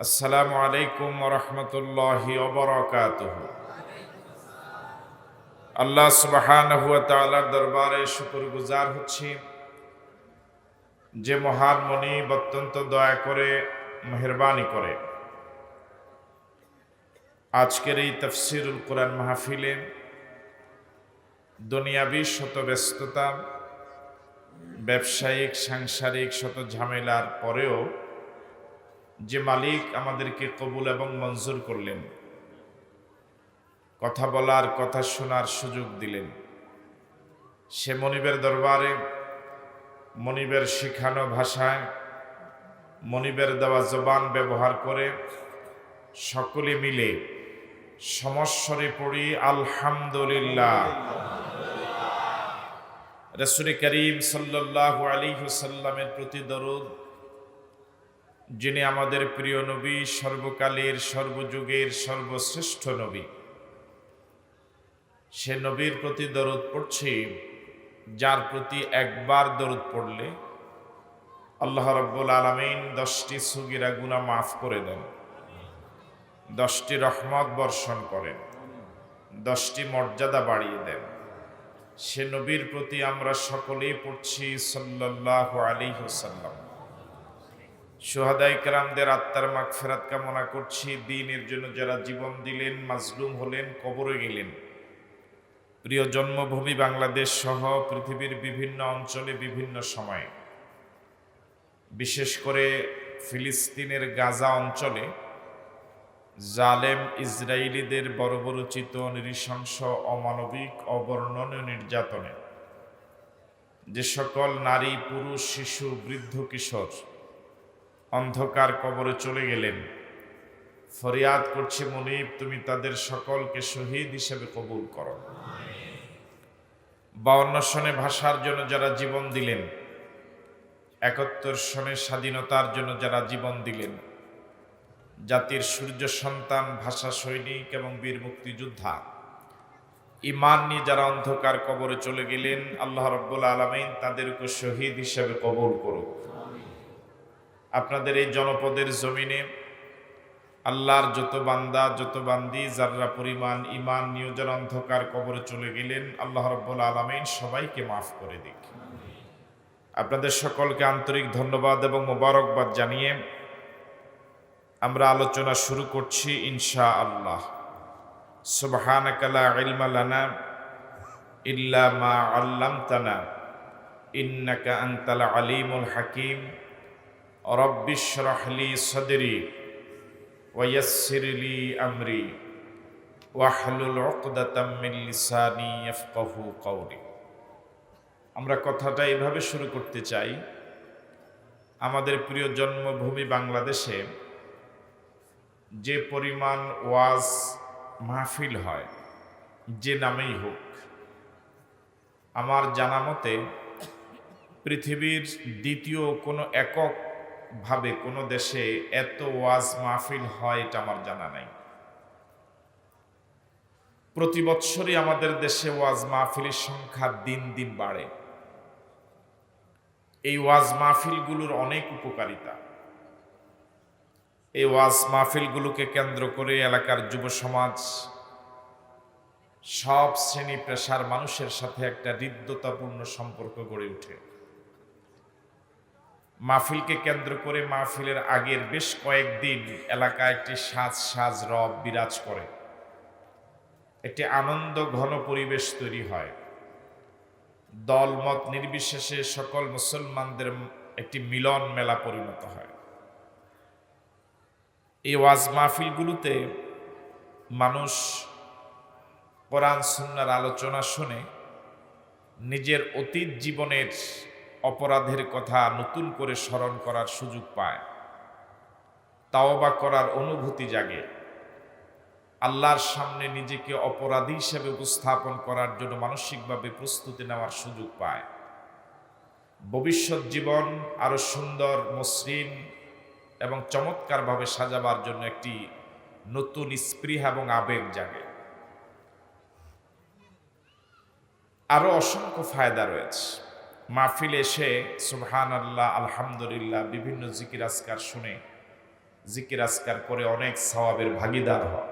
আসসালামু আলাইকুম ওয়া রাহমাতুল্লাহি ওয়া বারাকাতুহু। আল্লাহ সুবহানাহু ওয়া তাআলার দরবারে শুকরগুজার হচ্ছি, যে মহান মুনিব অত্যন্ত দয়া করে মেহেরবানি করে আজকের এই তাফসীরুল কুরআন মাহফিলে দুনিয়াবী শত ব্যস্ততা, ব্যবসায়িক সাংসারিক শত ঝামেলার পরেও যে মালিক আমাদেরকে কবুল এবং মঞ্জুর করলেন, কথা বলার কথা শোনার সুযোগ দিলেন, সে মনিবের দরবারে মনিবের শিখানো ভাষায় মনিবের দেওয়া জবান ব্যবহার করে সকলে মিলে সমস্বরে পড়ি আলহামদুলিল্লাহ। রাসূল করিম সাল্লাল্লাহু আলাইহি ওয়াসাল্লামের প্রতি দরুদ, যিনি আমাদের প্রিয় নবী, সর্বকালের সর্বযুগের সর্বশ্রেষ্ঠ নবী। সে নবীর প্রতি দরুদ পড়ছি, যার প্রতি একবার দরুদ পড়লে আল্লাহ রাব্বুল আলামিন 10টি সগীরা গুনাহ মাফ করে দেন, 10টি রহমত বর্ষণ করেন, 10টি মর্যাদা বাড়িয়ে দেন। সে নবীর প্রতি আমরা সকলেই পড়ছি সাল্লাল্লাহু আলাইহি ওয়াসাল্লাম। শুহাদায়ে কেরামদের আত্মার মাগফিরাত কামনা করছি। দ্বীনের জন্য যারা জীবন দিলেন, মাজলুম হলেন, কবরে গেলেন, প্রিয় জন্মভূমি বাংলাদেশ সহ পৃথিবীর বিভিন্ন অঞ্চলে বিভিন্ন সময়ে, বিশেষ করে ফিলিস্তিনের গাজা অঞ্চলে জালেম ইসরায়েলিদের বর্বরোচিত নৃশংস অমানবিক অবর্ণনীয় নির্যাতনে যে সকল নারী, পুরুষ, শিশু, বৃদ্ধ, কিশোর অন্ধকার কবরে চলে গেলেন, ফরিয়াদ করছি মুনিব, তুমি তাদের সকলকে শহীদ হিসেবে কবুল করো। 52 সনে ভাষার জন্য যারা জীবন দিলেন, 71 সনে স্বাধীনতার জন্য যারা জীবন দিলেন, জাতির সূর্য সন্তান, ভাষা সৈনিক এবং বীর মুক্তিযোদ্ধা, ঈমান নিয়ে যারা অন্ধকার কবরে চলে গেলেন, আল্লাহ রাব্বুল আলামিন তাদেরকে শহীদ হিসেবে কবুল করুক। আপনাদের এই জনপদের জমিনে আল্লাহর যত বান্দা, যত বান্দি যারা পরিমাণ ঈমান নিয়ে যারা অন্ধকার কবরে চলে গেলেন, আল্লাহ রাব্বুল আলামিন সবাইকে মাফ করে দিক। আপনাদের সকলকে আন্তরিক ধন্যবাদ এবং মোবারকবাদ জানিয়ে আমরা আলোচনা শুরু করছি ইনশাআল্লাহ। সুবহানাকা লা ইলমা লানা ইল্লা মা আল্লামতানা ইন্নাকা আনতাল আলিমুল হাকিম। রব্বিশ রাহ লি সাদরি ওয়া ইয়াসসির লি আমরি ওয়াহলুল উকদাতাম মিন লিসানি ইয়াফকাহু কওলি। আমরা কথাটা এভাবে শুরু করতে চাই, আমাদের প্রিয় জন্মভূমি বাংলাদেশে যে পরিমাণ ওয়াজ মাহফিল হয়, যে নামেই হোক, আমার জানা মতে পৃথিবীর দ্বিতীয় কোনো এককভাবে কোনো দেশে এত ওয়াজ মাহফিল হয় এটা আমার জানা নাই। প্রতি বৎসরই আমাদের দেশে ওয়াজ মাহফিলের সংখ্যা দিন দিন বাড়ে। এই ওয়াজ মাহফিলগুলোর অনেক উপকারিতা। এই ওয়াজ মাহফিলগুলোকে কেন্দ্র করে এলাকার যুব সমাজ, সব শ্রেণী পেশার মানুষের সাথে একটা হৃদ্যতাপূর্ণ সম্পর্ক গড়ে ওঠে। মাহফিলকে কেন্দ্র করে মাহফিলের আগের বেশ কয়েকদিন এলাকায় একটি সাজ রব বিরাজ করে, একটি আনন্দ ঘন পরিবেশ তৈরি হয়। দলমত নির্বিশেষে সকল মুসলমানদের একটি মিলন মেলা পরিণত হয়। এই ওয়াজ মাহফিলগুলোতে মানুষ কোরআন সুন্নাহর আলোচনা শুনে নিজের অতীত জীবনের অপরাধের কথা নতুন করে স্মরণ করার সুযোগ পায়, তাওবা করার অনুভূতি জাগে, আল্লাহর সামনে নিজেকে অপরাধী হিসেবে উপস্থাপন করার জন্য মানসিকভাবে প্রস্তুতি নেওয়ার সুযোগ পায়। ভবিষ্যৎ জীবন আরো সুন্দর, মসৃণ এবং চমৎকারভাবে সাজাবার জন্য একটি নতুন স্পৃহা এবং আবেগ জাগে। আরো অসংখ্য ফায়দা রয়েছে। মাহফিলে এসে সুবহানাল্লাহ, আলহামদুলিল্লাহ, বিভিন্ন জিকির আজকার শুনে জিকির আজকার করে অনেক সওয়াবের ভাগীদার হয়।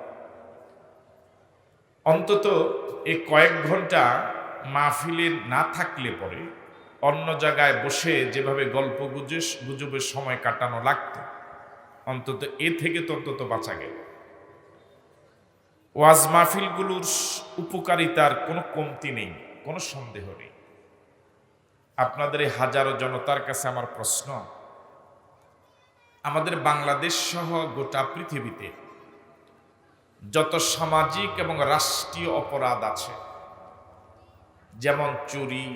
অন্তত এই কয়েক ঘন্টা মাহফিলে না থাকলে পরে অন্য জায়গায় বসে যেভাবে গল্প গুজবের সময় কাটানো লাগতো, অন্তত এ থেকে তো অন্তত বাঁচা গেল। ওয়াজ মাহফিলগুলোর উপকারিতার কোনো কমতি নেই, কোনো সন্দেহ নেই। আপনাদের এই হাজারো জনতার কাছে আমার প্রশ্ন, আমাদের বাংলাদেশ সহ গোটা পৃথিবীতে যত সামাজিক এবং রাষ্ট্রীয় অপরাধ আছে, যেমন চুরি,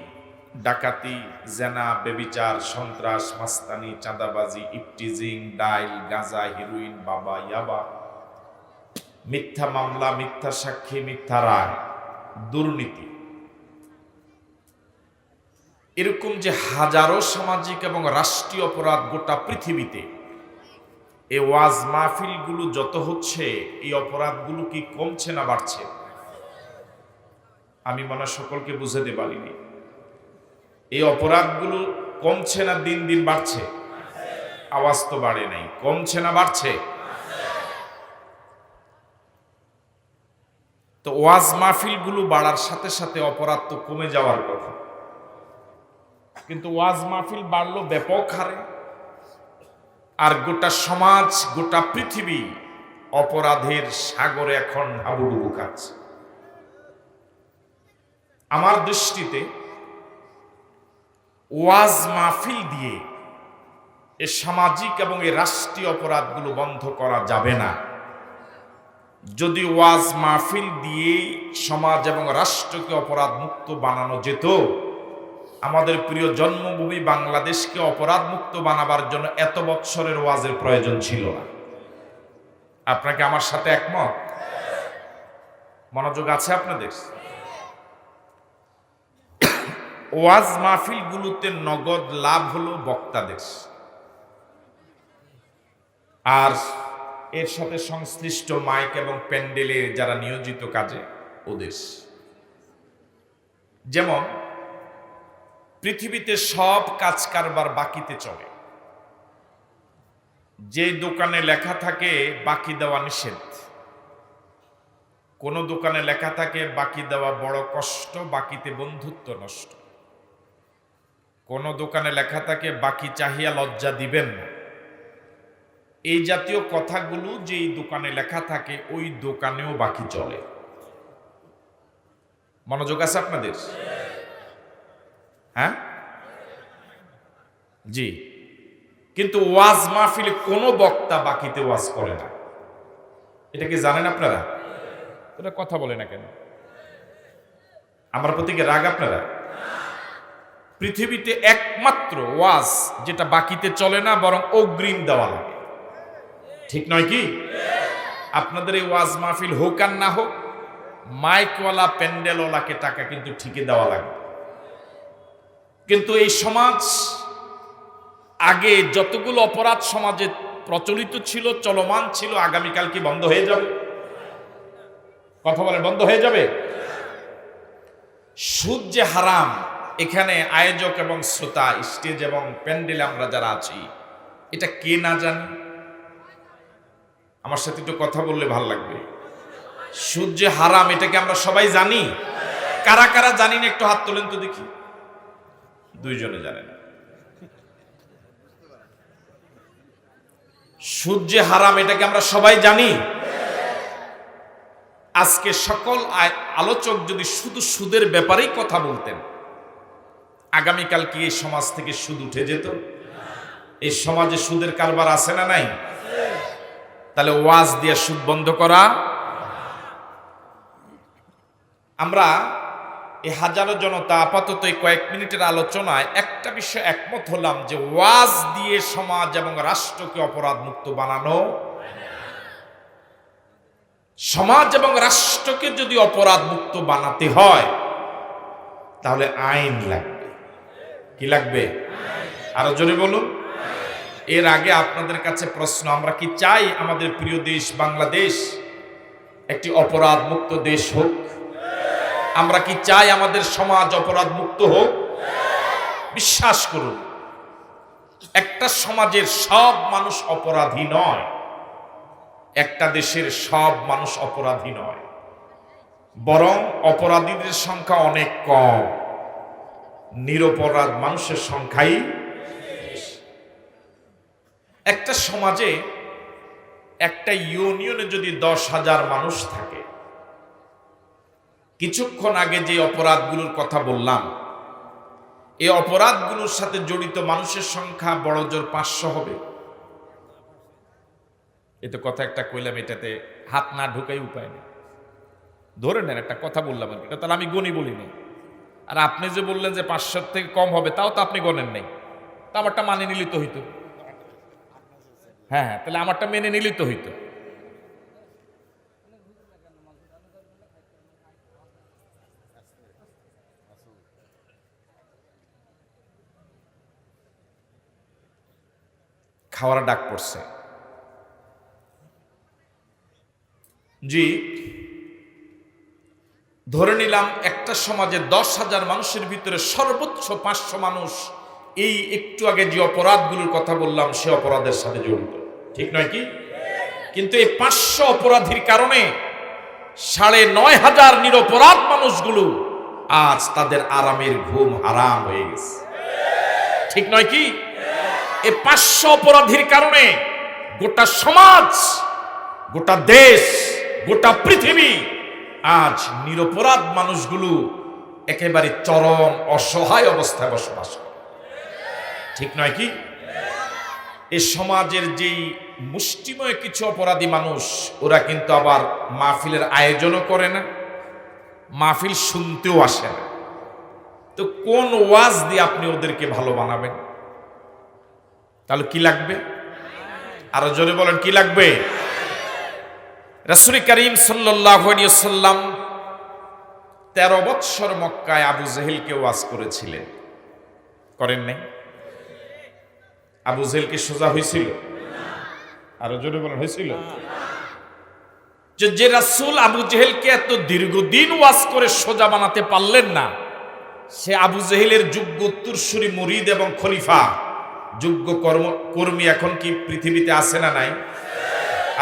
ডাকাতি, জেনা, বেবিচার, সন্ত্রাস, মাস্তানি, চাঁদাবাজি, ইফটিজিং, ডাইল, গাঁজা, হেরোইন, বাবা, ইয়াবা, মিথ্যা মামলা, মিথ্যা সাক্ষী, মিথ্যা রায়, দুর্নীতি, এরকম যে হাজারো সামাজিক এবং রাষ্ট্রীয় অপরাধ গোটা পৃথিবীতে, এই ওয়াজ মাহফিলগুলো যত হচ্ছে, এই অপরাধগুলো কি কমছে না বাড়ছে? আমি মনে হয় সকলকে বুঝাতে পারিনি। এই অপরাধগুলো কমছে না দিন দিন বাড়ছে? আওয়াজ তো বাড়ে নাই। কমছে না বাড়ছে? তো ওয়াজ মাহফিলগুলো বাড়ার সাথে সাথে অপরাধ তো কমে যাওয়ার কথা, কিন্তু ওয়াজ মাহফিল বাড়লো ব্যাপক হারে, আর গোটা সমাজ, গোটা পৃথিবী অপরাধের সাগরে এখন হাবুডুবু খাচ্ছে। আমার দৃষ্টিতে ওয়াজ মাহফিল দিয়ে এ সামাজিক এবং এই রাষ্ট্রীয় অপরাধগুলো বন্ধ করা যাবে না। যদি ওয়াজ মাহফিল দিয়ে সমাজ এবং রাষ্ট্রকে অপরাধ মুক্ত বানানো যেত, আমাদের প্রিয় জন্মভূমি বাংলাদেশকে অপরাধ মুক্ত বানাবার জন্য এত বৎসরের ওয়াজের প্রয়োজন ছিল না। আপনাকে আমার সাথে একমত? মনোযোগ আছে আপনাদের? ওয়াজ মাহফিলগুলোতে নগদ লাভ হলো বক্তাদের, আর এর সাথে সংশ্লিষ্ট মাইক এবং প্যান্ডেলে যারা নিয়োজিত কাজে ওদের। যেমন পৃথিবীতে সব কাজ কারবার বাকিতে চলে। যে দোকানে লেখা থাকে বাকি দেওয়া নিষেধ, কোন দোকানে লেখা থাকে বাকি দেওয়া বড় কষ্ট, বাকিতে বন্ধুত্ব নষ্ট, কোন দোকানে লেখা থাকে বাকি চাহিয়া লজ্জা দিবেন না, এই জাতীয় কথাগুলো যেই দোকানে লেখা থাকে ওই দোকানেও বাকি চলে। মনোযোগ আছে আপনাদের? হ্যাঁ, জি। কিন্তু ওয়াজ মাহফিলে কোনো বক্তা বাকিতে ওয়াজ করে না। এটা কি জানেন আপনারা? এটা কথা বলে না কেন? আমার প্রতি কি রাগ আপনারা? পৃথিবীতে একমাত্র ওয়াজ যেটা বাকিতে চলে না, বরং অগ্রিম দেওয়া লাগে। ঠিক নয় কি? আপনাদের এই ওয়াজ মাহফিল হোক আর না হোক, মাইকওয়ালা প্যান্ডেলওয়ালাকে টাকা কিন্তু ঠিকই দেওয়া লাগে। কিন্তু এই সমাজ আগে যতগুলো অপরাধ সমাজে প্রচলিত ছিল, চলমান ছিল, আগামীকাল কি বন্ধ হয়ে যাবে? কথা বলেন, বন্ধ হয়ে যাবে? সুদ যে হারাম, এখানে আয়োজক এবং শ্রোতা, স্টেজ এবং প্যান্ডেলে আমরা যারা আছি, এটা কে না জানে? আমার সাথে একটু কথা বললে ভালো লাগবে। সুদ যে হারাম এটাকে আমরা সবাই জানি। কারা কারা জানি না একটু হাত তোলেন তো দেখি। দুইজনে জানেন। সুদ যে হারাম এটাকে আমরা সবাই জানি। আজকে সকল আলোচক যদি শুধু সুদের ব্যাপারেই কথা বলতেন, আগামীকাল কি এই সমাজ থেকে সুদ উঠে যেত? এই সমাজে সুদের কারবার আছে না নাই? তাহলে ওয়াজ দিয়ে সুদ বন্ধ করা। আমরা এই হাজারো জনতা আপাতত এই কয়েক মিনিটের আলোচনায় একটা বিষয় একমত হলাম যে ওয়াজ দিয়ে সমাজ এবং রাষ্ট্রকে অপরাধ মুক্ত বানানো। সমাজ এবং রাষ্ট্রকে যদি অপরাধ মুক্ত বানাতে হয় তাহলে আইন লাগবে। কি লাগবে? আরো জোরে বলুন। এর আগে আপনাদের কাছে প্রশ্ন, আমরা কি চাই আমাদের প্রিয় দেশ বাংলাদেশ একটি অপরাধ মুক্ত দেশ হোক? আমরা কি চাই আমাদের সমাজ অপরাধ মুক্ত হোক? বিশ্বাস করুন, একটা সমাজের সব মানুষ অপরাধী নয়। একটা দেশের সব মানুষ অপরাধী নয়, বরং অপরাধীদের সংখ্যা অনেক কম, নিরপরাধ মানুষের সংখ্যাই বেশি। একটা সমাজে, একটা ইউনিয়নে যদি 10,000 মানুষ থাকে, কিছুক্ষণ আগে যে অপরাধগুলোর কথা বললাম, এই অপরাধগুলোর সাথে জড়িত মানুষের সংখ্যা বড় জোর 500 হবে। এটা কথা একটা কইলাম, এটাতে হাত না ঢুকাই উপায় নেই। ধরে নেন একটা কথা বললাম, এটা তাহলে আমি গণি বলিনি। আর আপনি যে বললেন যে 500 থেকে কম হবে, তাও তো আপনি গণেন নাই, তা আমারটা মানে নিলিত হইতো। হ্যাঁ, তাহলে আমারটা মেনে নিলিত হইতো। খাওয়ার ডাক পড়ছে। জি, ধরে নিলাম একটা সমাজে 10,000 মানুষের ভিতরে সর্বোচ্চ 500 মানুষ এই একটু আগে যে অপরাধগুলোর কথা বললাম সে অপরাধের সাথে জড়িত, ঠিক নয় কি? কিন্তু এই 500 অপরাধীর কারণে 9,500 নিরপরাধ মানুষগুলো আজ তাদের আরামের ঘুম হারাম হয়ে গেছে, ঠিক নয় কি? এই 500 অপরাধীর কারণে গোটা সমাজ, গোটা দেশ, গোটা পৃথিবী আজ নিরপরাধ মানুষগুলো একেবারে চরম অসহায় অবস্থায় বসবাস করে, ঠিক নয় কি? এই সমাজের যেই মুষ্টিময় কিছু অপরাধী মানুষ, ওরা কিন্তু আবার মাহফিলের আয়োজনও করে না, মাহফিল শুনতেও আসে না। তো কোন ওয়াজ দিয়ে আপনি ওদেরকে ভালো বানাবেন? তাহলে কি লাগবে? আরো জোরে বলেন, কি লাগবে? রাসূল করিম সাল্লাল্লাহু আলাইহি ওয়াসাল্লাম 13 বৎসর মক্কায় আবু জেহেলকে ওয়াজ করেছিলেন, করেন নাই? আবু জেহেল কি সোজা হয়েছিল? আরো জোরে বলেন, হয়েছিল? যে রাসূল আবু জেহেলকে এত দীর্ঘদিন ওয়াজ করে সোজা বানাতে পারলেন না, সে আবু জেহেলের যোগ্য উত্তরসূরি মুরিদ এবং খলিফা, যোগ্য কর্মী এখন কি পৃথিবীতে আছে না নাই?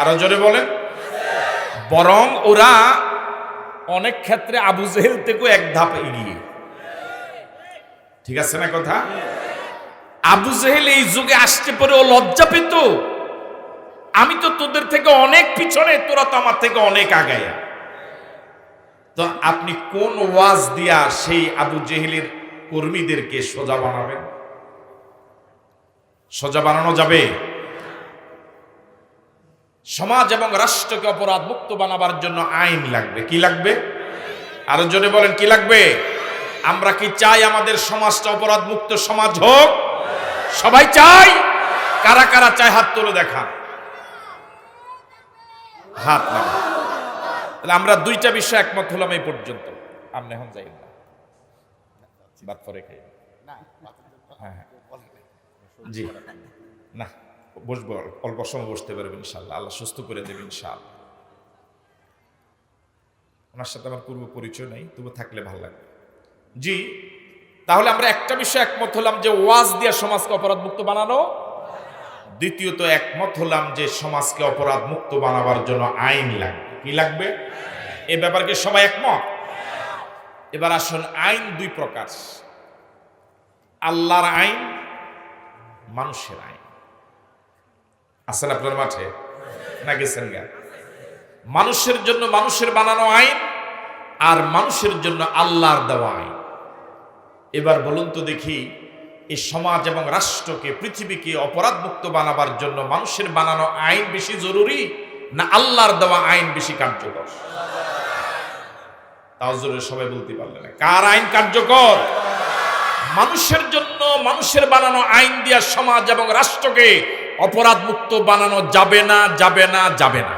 আরো জোরে বলেন। বরং ওরা অনেক ক্ষেত্রে আবু জেহেল থেকে এক ধাপ এগিয়ে, ঠিক আছে না কথা? আবু জেহেল এই যুগে আসতে পরে ও লজ্জা পেত, আমি তো তোদের থেকে অনেক পিছনে, তোরা তো আমার থেকে অনেক আগায়া। তো আপনি কোন ওয়াজ দিয়া সেই আবু জেহেলের কর্মীদেরকে সোজা বানাবেন? সোজা বানানো যাবে? সমাজ এবং রাষ্ট্রকে অপরাধ মুক্ত বানাবার জন্য আইন লাগবে। কি লাগবে? আরো জোরে বলেন, কি লাগবে? আমরা কি চাই আমাদের সমাজটা অপরাধ মুক্ত সমাজ হোক? সবাই চাই। কারা কারা চায় হাত তুলে দেখান, হাত না। তাহলে আমরা দুইটা বিষয় একমত হলাম এই পর্যন্ত। আপনি এখন যাই না, বাদ পরে খাই। হ্যাঁ হ্যাঁ, জি না, বসবো, অল্প সময় বসতে পারবেন ইনশাআল্লাহ, আল্লাহ সুস্থ করে দেবেন ইনশাআল্লাহ। ওনার সাথে আমার পূর্ব পরিচয় নেই, তবু থাকলে ভালো লাগবে। জি, তাহলে আমরা একটা বিষয় একমত হলাম যে ওয়াজ দিয়ে সমাজকে অপরাধ মুক্ত বানানো। দ্বিতীয়ত একমত হলাম যে সমাজকে অপরাধ মুক্ত বানাবার জন্য আইন লাগবে। কি লাগবে? এ ব্যাপারে কি সবাই একমত? এবার আসুন, আইন দুই প্রকার, আল্লাহর আইন, মানুষের আইন। আছেন আপনার মাঠে না গেছেন গা? মানুষের জন্য মানুষের বানানো আইন, আর মানুষের জন্য আল্লাহর দেওয়া আইন। এবার বলুন তো দেখি, এই সমাজ এবং রাষ্ট্রকে, পৃথিবীকে অপরাধ মুক্ত বানাবার জন্য মানুষের বানানো আইন বেশি জরুরি না আল্লাহর দেওয়া আইন বেশি কার্যকর? তাও জোরে সবাই বলতে পারলে না। কার আইন কার্যকর? মানুষের জন্য মানুষের বানানো আইন দিয়া সমাজ এবং রাষ্ট্রকে অপরাধ মুক্ত বানানো যাবে না, যাবে না, যাবে না।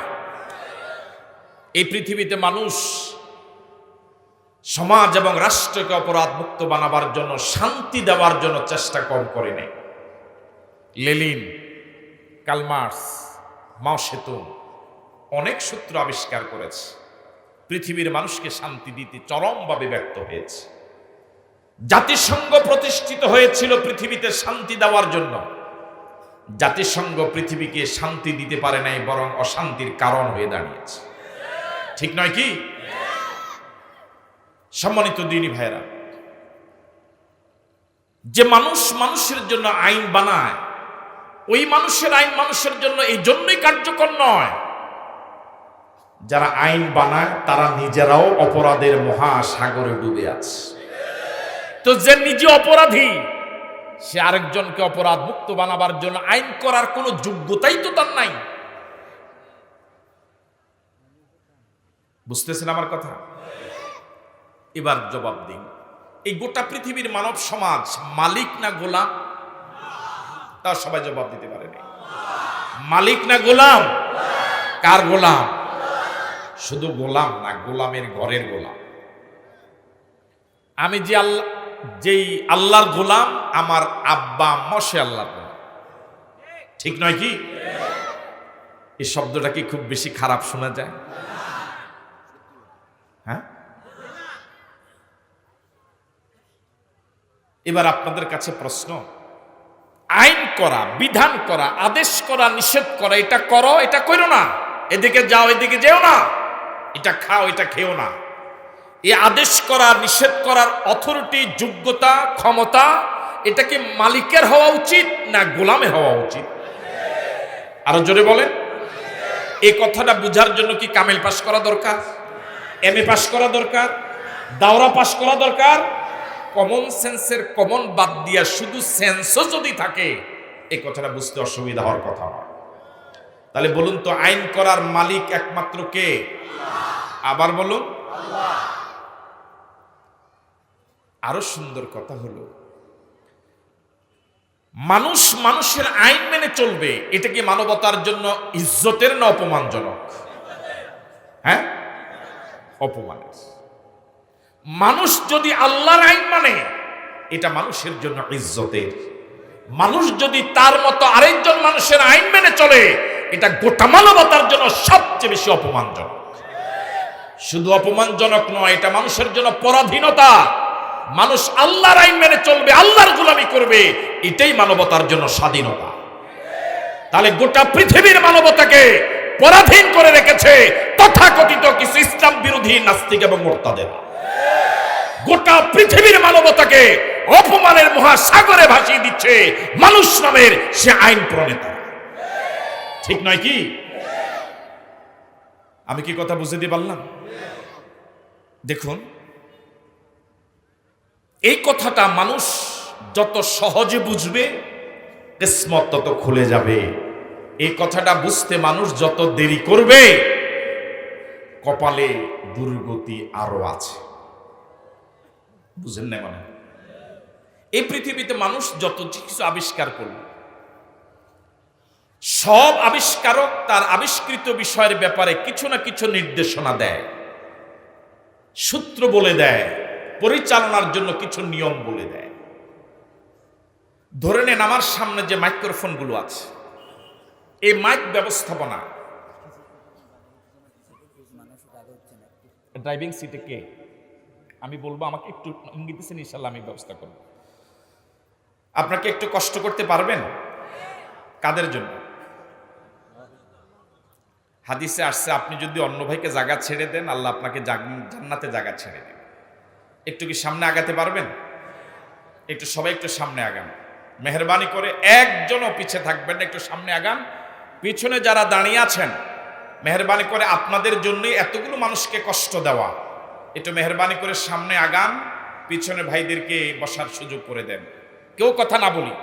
এই পৃথিবীতে মানুষ সমাজ এবং রাষ্ট্রকে অপরাধ মুক্ত বানাবার জন্য, শান্তি দেওয়ার জন্য চেষ্টা কম করে নেই। লেনিন, কার্ল মার্কস, মাও সেতুং অনেক সূত্র আবিষ্কার করেছে, পৃথিবীর মানুষকে শান্তি দিতে চরমভাবে ব্যর্থ হয়েছে। জাতিসংঘ প্রতিষ্ঠিত হয়েছিল পৃথিবীতে শান্তি দেওয়ার জন্য, জাতিসংঘ পৃথিবীকে শান্তি দিতে পারে নাই, বরং অশান্তির কারণ হয়ে দাঁড়িয়েছে। ঠিক নয় কি? সম্মানিত দিনী ভাইরা, যে মানুষ মানুষের জন্য আইন বানায়, ওই মানুষের আইন মানুষের জন্য এই জন্যই কার্যকর নয়। যারা আইন বানায় তারা নিজেরাও অপরাধের মহাসাগরে ডুবে আছে। তো যে নিজে অপরাধী, সে আরেকজনকে অপরাধ মুক্ত বানাবার জন্য আইন করার কোনো যোগ্যতাই তো তার নাই। বুঝতেছেন আমার কথা? এবার জবাব দিন, এই গোটা পৃথিবীর মানব সমাজ মালিক না গোলাম? তা সবাই জবাব দিতে পারেনি। মালিক না গোলাম? কার গোলাম? শুধু গোলাম না, গোলামের ঘরের গোলাম। আমি যেই আল্লাহর গোলাম, আমার আব্বা আম্মা সে আল্লাহর গোলাম। ঠিক নয় কি? এই শব্দটা কি খুব বেশি খারাপ শোনা যায়? হ্যাঁ, এবার আপনাদের কাছে প্রশ্ন, আইন করা, বিধান করা, আদেশ করা, নিষেধ করা, এটা করো, এটা করো না, এদিকে যাও, এদিকে যেও না, এটা খাও, এটা খেও না, এই আদেশ করা, নিষেধ করার অথরিটি, যোগ্যতা, ক্ষমতা, এটা কি মালিকের হওয়া উচিত না গোলামের হওয়া উচিত? আরো জোরে বলেন। এই কথাটা বুঝার জন্য কি কামেল পাস করা দরকার? এমএ পাস করা দরকার? দাওরা পাস করা দরকার? কমন সেন্সের কমন বাদ দিয়া শুধু সেন্সও যদি থাকে, এই কথাটা বুঝতে অসুবিধা হওয়ার কথা নয়। তাহলে বলুন তো, আইন করার মালিক একমাত্র কে? আবার বলুন। আরো সুন্দর কথা হলো, মানুষ মানুষের আইন মেনে চলবে, এটা কি মানবতার জন্য ইজ্জতের না অপমানজনক? হ্যাঁ, অপমানের। মানুষ যদি আল্লাহর আইন মানে, এটা মানুষের জন্য ইজ্জতের। মানুষ যদি তার মতো আরেকজন মানুষের আইন মেনে চলে, এটা গোটা মানবতার জন্য সবচেয়ে বেশি অপমানজনক। শুধু অপমানজনক নয়, এটা মানুষের জন্য পরাধীনতা। মানুষ আল্লাহর আইন মেনে চলবে, আল্লাহর গোলামি করবে, এটাই মানবতার জন্য স্বাধীনতা। তাহলে গোটা পৃথিবীর মানবতাকে পরাধীন করে রেখেছে তথাকথিত কিছু ইসলাম বিরোধী নাস্তিক এবং মুরতাদেরা। গোটা পৃথিবীর মানবতাকে অপমানের মহাসাগরে ভাসিয়ে দিচ্ছে মানুষ নামের সে আইন প্রণেতা। ঠিক নয় কি? আমি কি কথা বুঝে দিয়ে পারলাম? দেখুন, এই কথাটা মানুষ যত সহজে বুঝবে, কিসমত তত খুলে যাবে। এই কথাটা বুঝতে মানুষ যত দেরি করবে, কপালে দুর্গতি আরো আছে। বুঝেন না? মানে এই পৃথিবীতে মানুষ যত কিছু আবিষ্কার করল, সব আবিষ্কারক তার আবিষ্কৃত বিষয়ের ব্যাপারে কিছু না কিছু নির্দেশনা দেয়, সূত্র বলে দেয়, পরিচালনার জন্য কিছু নিয়ম বলে দেয়। ধরে নেন, আমার সামনে যে মাইক্রোফোনগুলো আছে, এই মাইক ব্যবস্থাপনা ড্রাইভিং সিটে কে? আমি বলবো, আমাকে একটু ইঙ্গিত দিচ্ছেন, ইনশাল্লাহ আমি ব্যবস্থা করব। আপনাকে একটু কষ্ট করতে পারবেন? কাদের জন্য? হাদিসে আসছে, আপনি যদি অন্য ভাইকে জায়গা ছেড়ে দেন, আল্লাহ আপনাকে জান্নাতে জায়গা ছেড়ে দেন। একটু কি সামনে আগাতে পারবেন? একটু সবাই একটু সামনে আগান, মেহরবানি করে। একজনও পিছে থাকবেন না, একটু সামনে আগান। পিছনে যারা দাঁড়িয়ে আছেন, মেহরবানি করে, আপনাদের জন্যই এতগুলো মানুষকে কষ্ট দেওয়া, একটু মেহরবানি করে সামনে আগান, পিছনে ভাইদেরকে বসার সুযোগ করে দেন, কেউ কথা না বলি।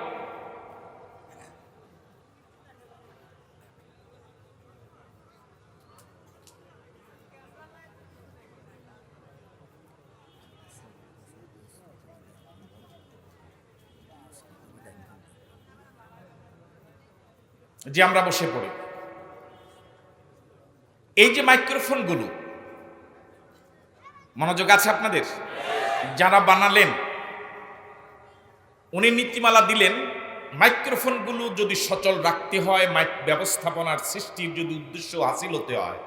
যে আমরা বসে পড়ি, এই যে মাইক্রোফোনগুলো, মনোযোগ আছে আপনাদের? যারা বানালেন, উনি নীতিমালা দিলেন, মাইক্রোফোনগুলো যদি সচল রাখতে হয়, মাইক ব্যবস্থাপনার সৃষ্টির যদি উদ্দেশ্য হাসিল হতে হয়,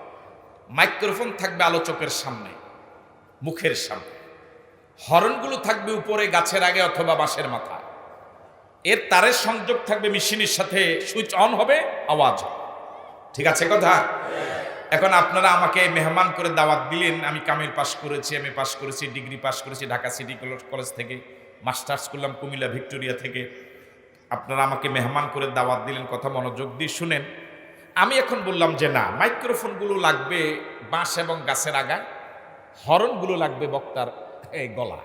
মাইক্রোফোন থাকবে আলোচকের সামনে, মুখের সামনে। হর্নগুলো থাকবে উপরে, গাছের আগে অথবা বাঁশের মাথায়। এর তারের সংযোগ থাকবে মেশিনের সাথে, সুইচ অন হবে, আওয়াজ হবে। ঠিক আছে কথা? এখন আপনারা আমাকে মেহমান করে দাওয়াত দিলেন, আমি কামিল পাস করেছি, আমি পাস করেছি, ডিগ্রি পাস করেছি ঢাকা সিটি কলেজ থেকে, মাস্টার্স করলাম কুমিল্লা ভিক্টোরিয়া থেকে। আপনারা আমাকে মেহমান করে দাওয়াত দিলেন, কথা মনোযোগ দিয়ে শুনেন। আমি এখন বললাম যে না, মাইক্রোফোনগুলো লাগবে বাঁশ এবং গাছের আগায়, হরনগুলো লাগবে বক্তার গলা।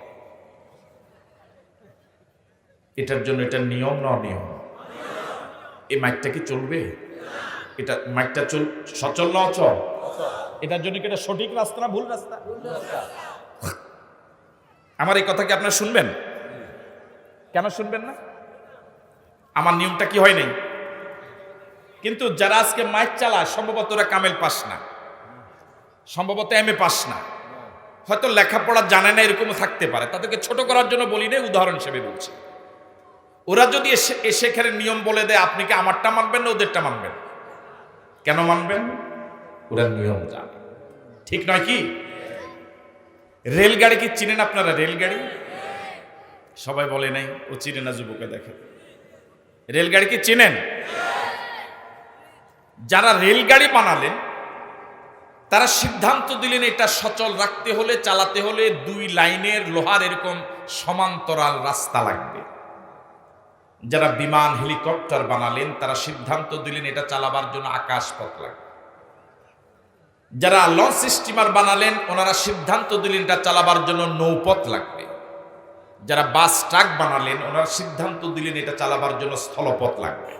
এটার জন্য এটা নিয়ম না অনিয়ম? এই মাইকটা কি চলবে? এটা মাইকটা সচল না অচল? এটার জন্য কি এটা সঠিক রাস্তা না ভুল রাস্তা? আমার এই কথা কি আপনারা শুনবেন? কেন শুনবেন না? আমার নিয়মটা কি হয় নাই? কিন্তু যারা আজকে মাইক চালায় সম্ভবত ওরা কামেল পাস না, সম্ভবত এমএ পাস না, হয়তো লেখাপড়া জানে না, এরকমও থাকতে পারে। তাদেরকে ছোট করার জন্য বলি না, উদাহরণ হিসেবে বলছি। ওরা যদি সেখানে নিয়ম বলে দেয়, আপনি কি আমারটা মানবেন না ওদেরটা মানবেন? কেন মানবেন? ওরা নিয়ম জানে। ঠিক নয় কি? রেলগাড়ি কি চিনেন আপনারা? রেলগাড়ি সবাই বলে নাই, ও চিনে না, যুবকে দেখে। রেলগাড়ি কি চিনেন? যারা রেলগাড়ি বানালেন তারা সিদ্ধান্ত দিলেন এটা সচল রাখতে হলে, চালাতে হলে 2 লাইনের লোহার এরকম সমান্তরাল রাস্তা লাগবে। যারা বিমান হেলিকপ্টার বানালেন তারা সিদ্ধান্ত দিলেন এটা চালাবার জন্য আকাশপথ লাগবে। যারা লঞ্চ স্টিমার বানালেন ওনারা সিদ্ধান্ত দিলেন এটা চালাবার জন্য নৌপথ লাগবে। যারা বাস ট্রাক বানালেন ওনারা সিদ্ধান্ত দিলেন এটা চালাবার জন্য স্থলপথ লাগবে।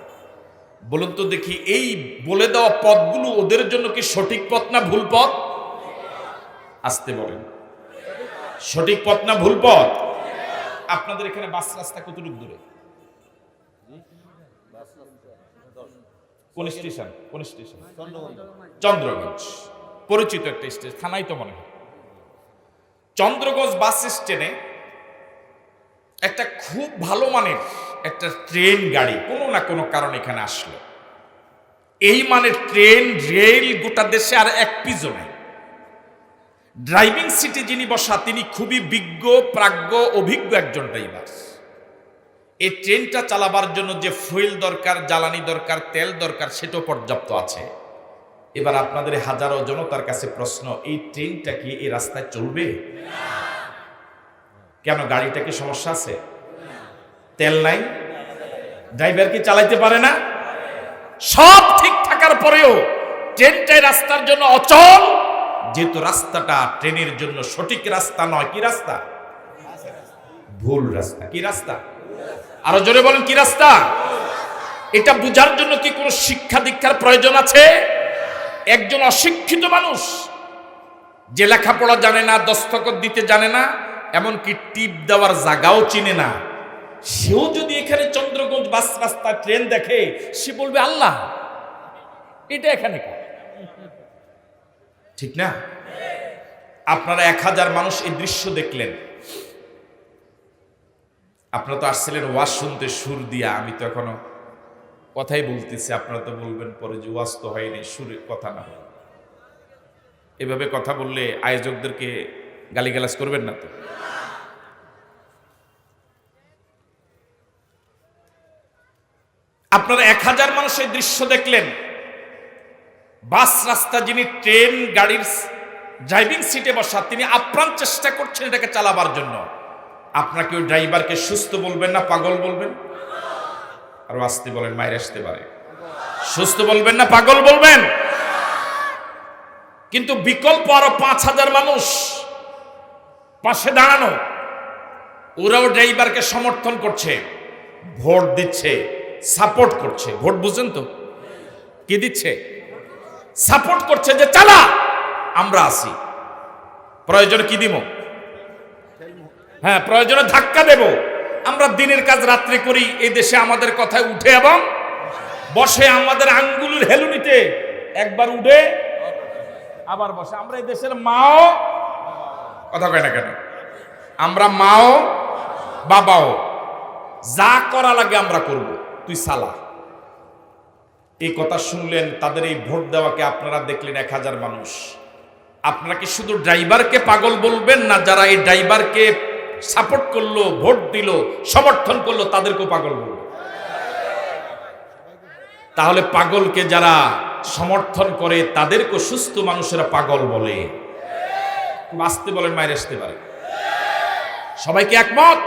বলুন তো দেখি, এই বলে দেওয়া পথগুলো ওদের জন্য কি সঠিক পথ না ভুল পথ? আসতে বলেন, সঠিক পথ না ভুল পথ? আপনাদের এখানে বাস রাস্তা কতটুকু দূরে? কোন স্টেশন? কোন স্টেশন? চন্দ্রগঞ্জ। পরিচিত একটা স্টেশন, থানাই তো মনে হয়। চন্দ্রগঞ্জ বাস স্ট্যান্ডে একটা খুব ভালো মানের একটা ট্রেন গাড়ি কোনো না কোনো কারণে এখানে আসলো। এই মানের ট্রেন রেল গোটা দেশে আর এক পিছু নাই। ড্রাইভিং সিটে যিনি বসা তিনি খুবই বিজ্ঞ, প্রাজ্ঞ, অভিজ্ঞ একজন ড্রাইভার। এই ট্রেনটা চালাবার জন্য যে ফুয়েল দরকার, জ্বালানি দরকার, তেল দরকার, সেটাও পর্যাপ্ত আছে। এবার আপনাদের হাজারো জনতার কাছে প্রশ্ন, এই ট্রেনটা কি এই রাস্তায় চলবে? কেন, গাড়িটা কি সমস্যা আছে? তেল নাই? ড্রাইভার কি চালাইতে পারে না? সব ঠিক থাকার পরেও ট্রেনটাই রাস্তার জন্য অচল, যেহেতু রাস্তাটা ট্রেনের জন্য সঠিক রাস্তা নয়। কি রাস্তা? ভুল রাস্তা। কি রাস্তা? আরো জোরে বলেন, কি রাস্তা? এটা বুঝার জন্য কি কোনো শিক্ষা দীক্ষার প্রয়োজন আছে? একজন অশিক্ষিত মানুষ যে লেখাপড়া জানে না, দস্তখত দিতে জানে না, এমনকি টিপ দেওয়ার জায়গাও চিনে না, সেও যদি এখানে চন্দ্রগঞ্জ বাস রাস্তা ট্রেন দেখে, সে বলবে আল্লাহ, এটা এখানে ঠিক না? আপনারা 1000 মানুষ এই দৃশ্য দেখলেন। আপনারা তো আসছিলেন ওয়াজ শুনতে সুর দিয়া, আমি তো এখনো কথাই বলতেছি। আপনারা তো বলবেন পরে যে ওয়াজ তো হয়নি, সুরে কথা না হয়। এভাবে কথা বললে আয়োজকদেরকে গালিগালাজ করবেন না তো? আপনারা 1000 মানুষ এই দৃশ্য দেখলেন। বাস রাস্তা যিনি ট্রেন গাড়ির ড্রাইভিং সিটে বসা, তিনি আপ্রাণ চেষ্টা করছেন এটাকে চালাবার জন্য। আপনাকে ওই ড্রাইভারকে সুস্থ বলবেন না পাগল বলবেন? আরো আসতে বলেন, মায়ের আসতে পারে। সুস্থ বলবেন না পাগল বলবেন? কিন্তু বিকল্প আরো 5000 মানুষ পাশে দাঁড়ানো, ওরাও ড্রাইভারকে সমর্থন করছে, ভোট দিচ্ছে, সাপোর্ট করছে। ভোট বুঝেন তো? কি দিচ্ছে? সাপোর্ট করছে যে চালা, আমরা আসি, প্রয়োজনে কি দিব? হ্যাঁ, প্রয়োজনে ধাক্কা দেব। আমরা দিনের কাজ রাত্রে করি, এই দেশে আমাদের কথায় উঠে এবং বসে। আমাদের আঙ্গুলের হেলুনিতে একবার উঠে আবার বসে। আমরা এই দেশের মাও, কথা কয় না কেন, আমরা মাও বাবাও, যা করা লাগে আমরা করব, তুই সালা। এই কথা শুনলেন, তাদের এই ভোট দেওয়াকে আপনারা দেখলেন 1000 মানুষ। আপনারা কি শুধু ড্রাইভারকে পাগল বলবেন, না যারা এই ড্রাইভারকে সাপোর্ট করলো, ভোট দিল, সমর্থন করলো, তাদেরকেও পাগল বলবেন? তাহলে পাগলকে যারা সমর্থন করে তাদেরকে সুস্থ মানুষেরা পাগল বলে। আসতে বলেন, মায়ের আসতে পারে। সবাইকে একমত?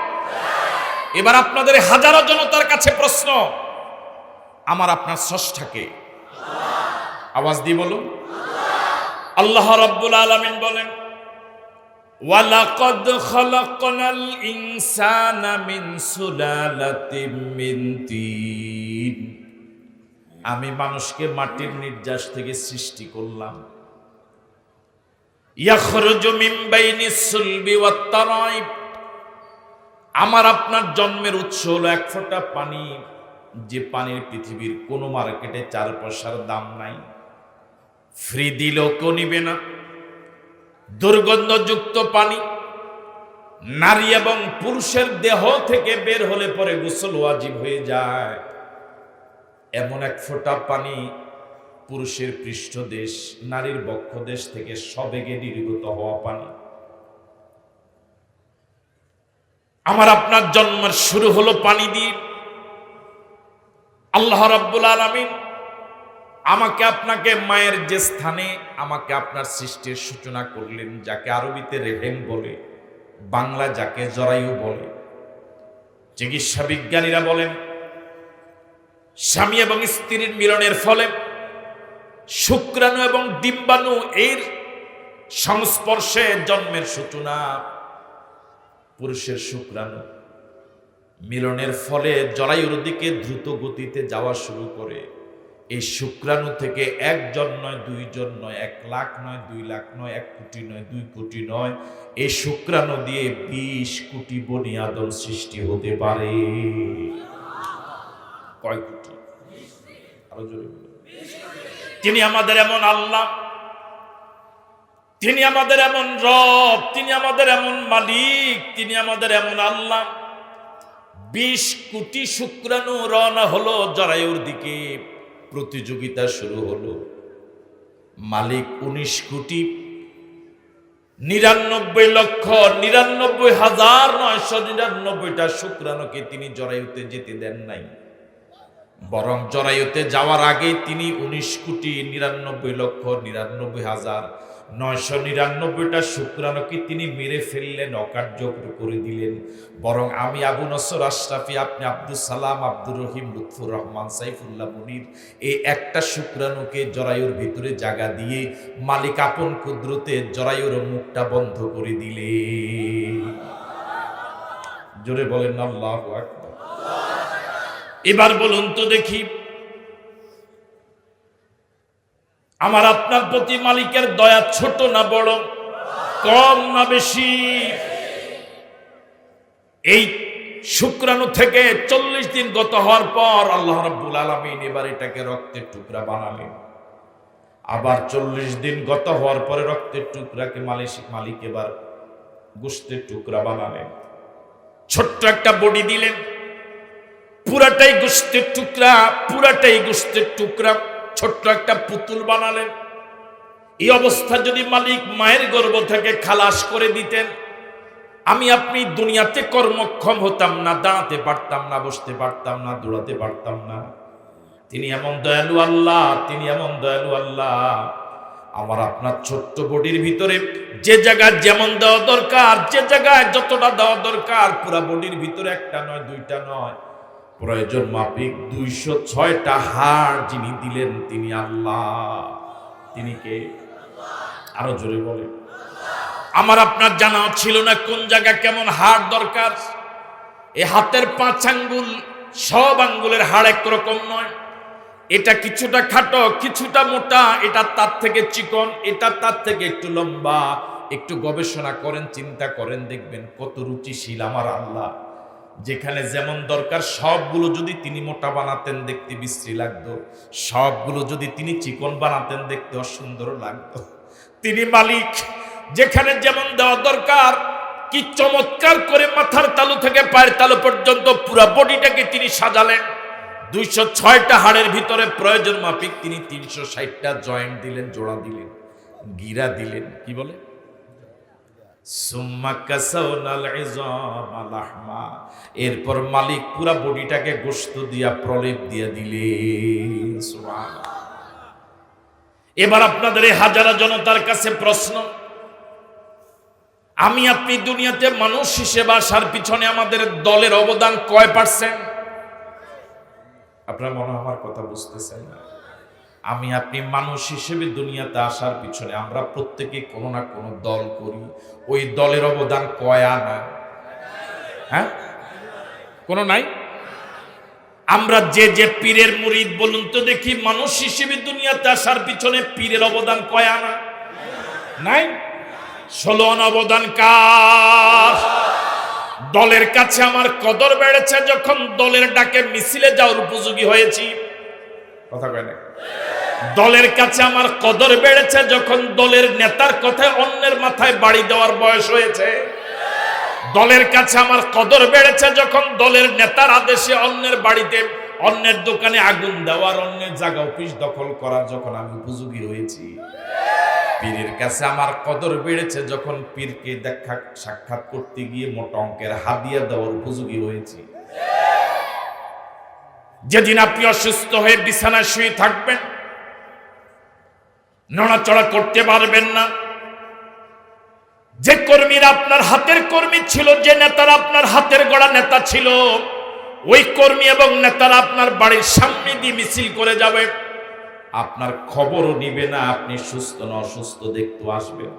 এবার আপনাদের হাজারো জনতার কাছে প্রশ্ন, আমার আপনার স্রষ্টাকে? আওয়াজ দিয়ে বলুন। আল্লাহ রাব্বুল আলামিন বলেন, ওয়ালাকাদ খালাকনাল ইনসানা মিন সুলালাতিন মিন তিন। আমি মানুষকে মাটির নির্যাস থেকে সৃষ্টি করলাম। ইয়াখরুজু মিন বাইনিস সুলবি ওয়াত তারাইব। আমার আপনার জন্মের উৎস হলো এক ফোঁটা পানি, যে পানির পৃথিবীর কোনো মার্কেটে 4 পয়সার দাম নাই, ফ্রি দিলেও কেউ নিবে না। দুর্গন্ধযুক্ত পানি, নারী এবং পুরুষের দেহ থেকে বের হলে পরে গোসল ওয়াজিব হয়ে যায়। এমন এক ফোঁটা পানি পুরুষের পৃষ্ঠদেশ, নারীর বক্ষদেশ থেকে সবেগে নির্গত হওয়া পানি। আমার আপনার জন্মের শুরু হলো পানি দিয়ে। আল্লাহ রাব্বুল আলামিন আমাকে আপনাকে মায়ের যে স্থানে আমাকে আপনার সৃষ্টির সূচনা করলেন, যাকে আরবিতে রেহেম বলে, বাংলা যাকে জরায়ু বলে। চিকিৎসা বিজ্ঞানীরা বলেন স্বামী এবং স্ত্রীর মিলনের ফলে শুক্রাণু এবং ডিম্বাণু এর সংস্পর্শে জন্মের সূচনা। পুরুষের শুক্রাণু মিলনের ফলে জরায়ুর দিকে দ্রুত গতিতে যাওয়া শুরু করে। এই শুক্রাণু থেকে 1 জন নয়, 2 জন নয়, 1 লাখ নয়, 2 লাখ নয়, 1 কোটি নয়, 2 কোটি নয়, এই শুক্রাণু দিয়ে 20 কোটি বনি আদম সৃষ্টি হতে পারে। কয় কোটি? আরো জোরে বলুন। তিনি আমাদের এমন আল্লাহ, তিনি আমাদের এমন রব, তিনি আমাদের এমন মালিক, তিনি আমাদের এমন আল্লাহ। 20 কোটি শুক্রাণু রওনা হলো জরায়ুর দিকে, প্রতিযোগিতা শুরু হলো। মালিক 19 কোটি 99,99,999টা শুক্রাণুকে তিনি জরায়ুতে যেতে দেন নাই, বরং জরায়ুতে যাওয়ার আগে তিনি 19,99,99,999টা শুক্রাণুকে তিনি মেরে ফেললেন, অকার্যকর করে দিলেন। বরং আমি আবু নসর আশরাফি, আপনি আব্দুল সালাম, আব্দুর রহিম, লুৎফুর রহমান, সাইফুল্লাহ মুনির, এই একটা শুক্রাণুকে জরায়ুর ভিতরে জায়গা দিয়ে মালিক আপন কুদরতে জরায়ুর মুখটা বন্ধ করে দিলে। জোরে বলেন আল্লাহু আকবার। এবার বলুন তো দেখি, আমার আপনার প্রতি মালিকের দয়া ছোট না বড়, কম না বেশি? এই শুক্রাণু থেকে 40 দিন গত হওয়ার পর আল্লাহ রাব্বুল আলামিন এবার এটাকে রক্তের টুকরা বানালেন। আবার 40 দিন গত হওয়ার পরে রক্তের টুকরাকে মালিক এবার গোশতের টুকরা বানালেন। ছোট্ট একটা বডি দিলেন, পুরাটাই গোশতের টুকরা, পুরাটাই গোশতের টুকরা। ছোট্ট একটা পুতুল বানালেন। এই অবস্থা যদি মালিক মায়ের গর্ভ থেকে খালাস করে দিতেন, আমি আপনি দুনিয়াতে কর্মক্ষম হতাম না, দাঁড়াতে পারতাম না, বসতে পারতাম না, দৌড়াতে পারতাম না। তিনি এমন দয়ালু আল্লাহ, তিনি এমন দয়ালু আল্লাহ। আমার আপনার ছোট্ট বডির ভিতরে যে জায়গায় যেমন দেওয়া দরকার, যে জায়গায় যতটা দেওয়া দরকার, পুরা বডির ভিতরে একটা নয়, 2টা নয়, প্রয়োজন মাফিক 206টা হাড় যিনি দিলেন তিনি আল্লাহ। তিনি কে? আরো জোরে বলে। আমার আপনার জানা ছিল না কোন জায়গায় কেমন হাড় দরকার। এই হাতের 5 আঙ্গুল, সব আঙ্গুলের হাড় একরকম নয়। এটা কিছুটা খাটো, কিছুটা মোটা, এটা তার থেকে চিকন, এটা তার থেকে একটু লম্বা। একটু গবেষণা করেন, চিন্তা করেন, দেখবেন কত রুচিশীল আমার আল্লাহ। যেখানে যেমন দরকার সবগুলো যদি তিনি মোটা বানাতেন দেখতে বিশ্রী লাগতো, সবগুলো যদি তিনি চিকন বানাতেন দেখতে অসুন্দর লাগতো। তিনি মালিক, যেখানে যেমন দেওয়া দরকার, কি চমৎকার করে মাথার তালু থেকে পায়ের তালু পর্যন্ত পুরো বডিটাকে তিনি সাজালেন। 206টা হাড়ের ভিতরে প্রয়োজন মাফিক তিনি 360টা জয়েন্ট দিলেন, জোড়া দিলেন, গিরা দিলেন। কি বলে? সুম্মা কাসাউনাল ইযামা লাহমা, এরপর মালিক পুরা বডিটাকে গোশত দিয়া প্রলেপ দিয়া দিলেন। সুবহানাল্লাহ। এবার আপনাদের এই হাজারা জনতার কাছে প্রশ্ন, আমি আপনি দুনিয়াতে মানুষ হিসেবে আসার পিছনে আমাদের দলের অবদান কয় পার্সেন্ট? আপনারা মনে হয় আমার কথা বুঝতেছেন না। আমি আপনি মানুষ হিসেবে দুনিয়াতে আসার পিছনে আমরা প্রত্যেকে কোনো না কোনো দল করি। ওই দলের অবদান কয় আনা? হ্যাঁ, কোনো নাই? আমরা যে যে পীরের মুরিদ বলুন তো দেখি, মানুষ হিসেবে দুনিয়াতে আসার পিছনে পীরের অবদান কয় আনা? নাই। 16 আনা অবদান কার? দলের কাছে আমার কদর বেড়েছে যখন দলের ডাকে মিছিলে যাওয়ার উপযোগী হয়েছি। কথা কয় না? দলের কাছে আমার কদর বেড়েছে যখন দলের নেতার কথায় অন্যের মাথায় বাড়ি দেওয়ার বয়স হয়েছে। দলের কাছে আমার কদর বেড়েছে যখন দলের নেতার আদেশে অন্যের বাড়িতে, অন্যের দোকানে আগুন দেওয়ার, অন্যের জায়গা অফিস দখল করার যখন আমি উপযোগী হয়েছি। পীরের কাছে আমার কদর বেড়েছে যখন পীরকে দেখা সাক্ষাৎ করতে গিয়ে মোটা অঙ্কের হাদিয়া দেওয়ার উপযোগী হয়েছি। যেদিন আপনি অসুস্থ হয়ে বিছানায় শুয়ে থাকবেন, নড়াচড়া করতে পারবেন না, যে কর্মীরা আপনার হাতের কর্মী ছিল, যে নেতারা আপনার হাতের গড়া নেতা ছিল, ওই কর্মী এবং নেতারা আপনার বাড়ির সামনে দিয়ে মিছিল করে যাবে, আপনার খবরও নিবে না আপনি সুস্থ না অসুস্থ দেখতে আসবেন।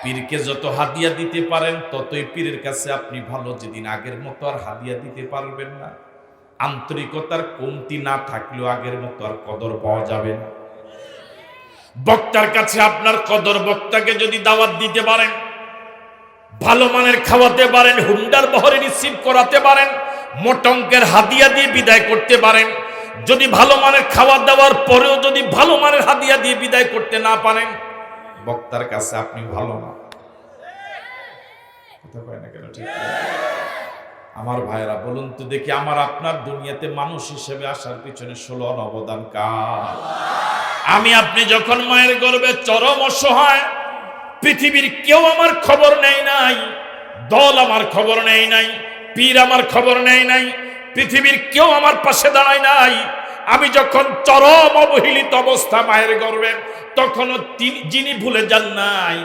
পীরকে যত হাদিয়া দিতে পারেন ততই পীরের কাছে আপনি ভালো। যেদিন আগের মতো আর হাদিয়া দিতে পারবেন না, আন্তরিকতার কমতি না থাকলেও আগের মতো আর কদর পাওয়া যাবে না। বক্তার কাছে আপনার কদর, বক্তাকে যদি দাওয়াত দিতে পারেন, ভালো মানের খাওয়াতে পারেন, হুন্ডার বহরে রিসিভ করাতে পারেন, মোটা অঙ্কের হাদিয়া দিয়ে বিদায় করতে পারেন, যদি ভালো মানের খাওয়া দাওয়ার পরেও যদি ভালো মানের হাদিয়া দিয়ে বিদায় করতে না পারেন, বক্তার কাছে আপনি ভালো না। কথা কয় না কেন? ঠিক আমার ভাইরা বলুন তো দেখি, আমার আপনার দুনিয়াতে মানুষ হিসেবে আসার পিছনে 16 অবদান কার? আমি আপনি যখন মায়ের গর্ভে চরম অসহায়, পৃথিবীর কেউ আমার খবর নেয় নাই, দল আমার খবর নেয় নাই, পীর আমার খবর নেয় নাই, পৃথিবীর কেউ আমার পাশে দাঁড়ায় নাই। আমি যখন চরম অবহেলিত অবস্থা মায়ের গর্ভে, তখনও যিনি ভুলে যান নাই,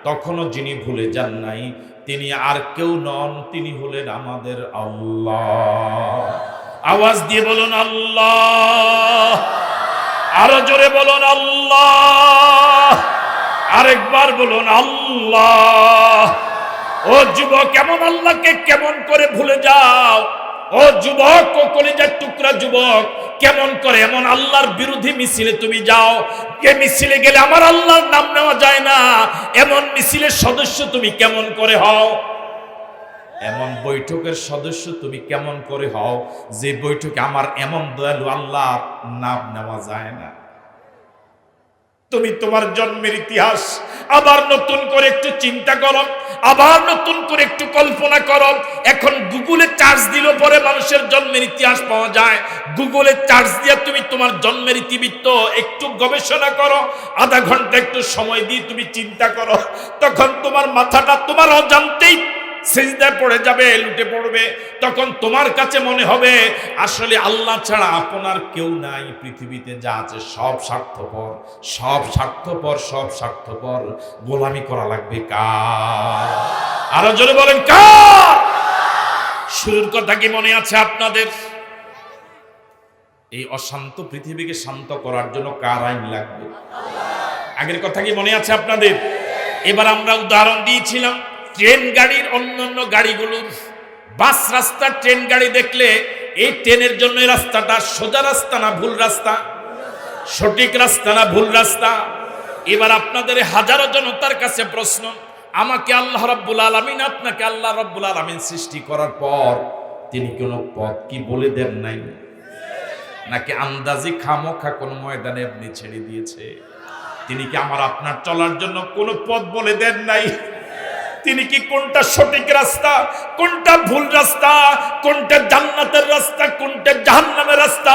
তখনও যিনি ভুলে যান নাই, তিনি আর কেউ নন, তিনি হলেন আমাদের আল্লাহ। আওয়াজ দিয়ে বলুন আল্লাহ, আরো জোরে বলুন আল্লাহ, আরেকবার বলুন আল্লাহ। ও যুবক, কেমন আল্লাহকে কেমন করে ভুলে যাও? ও যুবক, ও কলিজার টুকরা যুবক, কেমন করে এমন আল্লাহর বিরোধী মিছিলে তুমি যাও? যে মিছিলে গেলে আমার আল্লাহর নাম নেওয়া যায় না, এমন মিছিলের সদস্য তুমি কেমন করে হও? এমন বৈঠকের সদস্য তুমি কেমন করে হও যে বৈঠকে আমার এমন দয়ালু আল্লাহর নাম নেওয়া যায় না? তুমি তোমার জন্মের ইতিহাস আবার নতুন করে একটু চিন্তা করো, আবার নতুন করে একটু কল্পনা করো। এখন গুগলে চার্জ দিলে পরে মানুষের জন্মের ইতিহাস পাওয়া যায়। গুগলে চার্জ দিয়ে তুমি তোমার জন্মের ইতিবৃত্ত একটু গবেষণা করো, আধা ঘন্টা একটু সময় দিয়ে তুমি চিন্তা করো, তখন তোমার মাথাটা তোমার অজান্তেই সিজদায় পড়ে যাবে, লুটে পড়বে। তখন তোমার কাছে মনে হবে আসলে আল্লাহ ছাড়া আপনার কেউ নাই। পৃথিবীতে যা আছে সব স্বার্থপর, সব স্বার্থপর, সব স্বার্থপর। গোলামি করা লাগবে কার? আরো জোরে বলেন কার? শুরুর কথা কি মনে আছে আপনাদের? এই অশান্ত পৃথিবীকে শান্ত করার জন্য কার আইন লাগবে? আগের কথা কি মনে আছে আপনাদের? এবার আমরা উদাহরণ দিয়েছিলাম ট্রেন গাড়ির, অন্যান্য গাড়িগুলোর। বাস রাস্তা, ট্রেন গাড়ি দেখলে এই ট্রেনের জন্য এই রাস্তাটা সোজা রাস্তা না ভুল রাস্তা, সঠিক রাস্তা না ভুল রাস্তা? এবার আপনাদের হাজারো জনতার কাছে প্রশ্ন, আমাকে আল্লাহ রাব্বুল আলামিন, আপনাকে আল্লাহ রাব্বুল আলামিন সৃষ্টি করার পর তিনি কোনো পথ কি বলে দেন নাই? নাকি আন্দাজি খামোখা কোন ময়দানে আপনি ছেড়ে দিয়েছে? তিনি কি আমার আপনার চলার জন্য কোনো পথ বলে দেন নাই? তিনি কি কোনটা সঠিক রাস্তা, কোনটা ভুল রাস্তা, কোনটা জান্নাতের রাস্তা, কোনটা জাহান্নামের রাস্তা,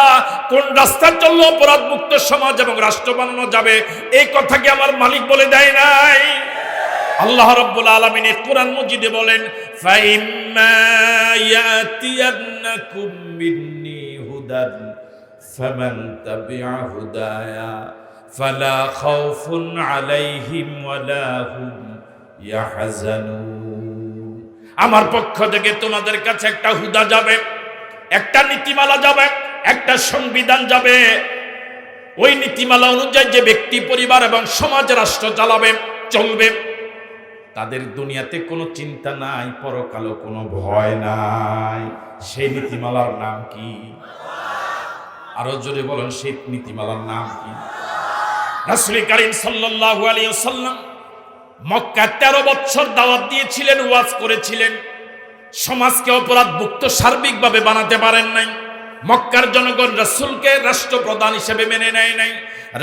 কোন রাস্তা চললে অপরাধ মুক্ত সমাজ এবং রাষ্ট্র বানানো যাবে, এই কথা কি আমার মালিক বলে দেয় নাই? আল্লাহ রাব্বুল আলামিন কোরআন মজিদে বলেন, ফাইম্মা ইয়াতিয়ান্নাকুম মিন্নি হুদান ফামান তাবিআ হুদায়া ফালা খাউফুন আলাইহিম ওয়ালা হুম ইয়াহজানুন। আমার পক্ষ থেকে তোমাদের কাছে একটা হুদা যাবে, একটা নীতিমালা যাবে, একটা সংবিধান যাবে। ওই নীতিমালা অনুযায়ী যে ব্যক্তি, পরিবার এবং সমাজ, রাষ্ট্র চালাবে, চলবে, তাদের দুনিয়াতে কোনো চিন্তা নাই, পরকালে কোনো ভয় নাই। সেই নীতিমালার নাম কি? আরো জোরে বলেন, সেই নীতিমালার নাম কি? রাসূল কারীম সাল্লাল্লাহু আলাইহি ওয়াসাল্লাম মক্কা 13 বছর দাওয়াত দিয়েছিলেন, ওয়াজ করেছিলেন, সমাজকে অপরাধ মুক্ত সার্বিকভাবে বানাতে পারেন নাই। মক্কার জনগণ রাসূলকে রাষ্ট্রপ্রধান হিসেবে মেনে নেয় নাই।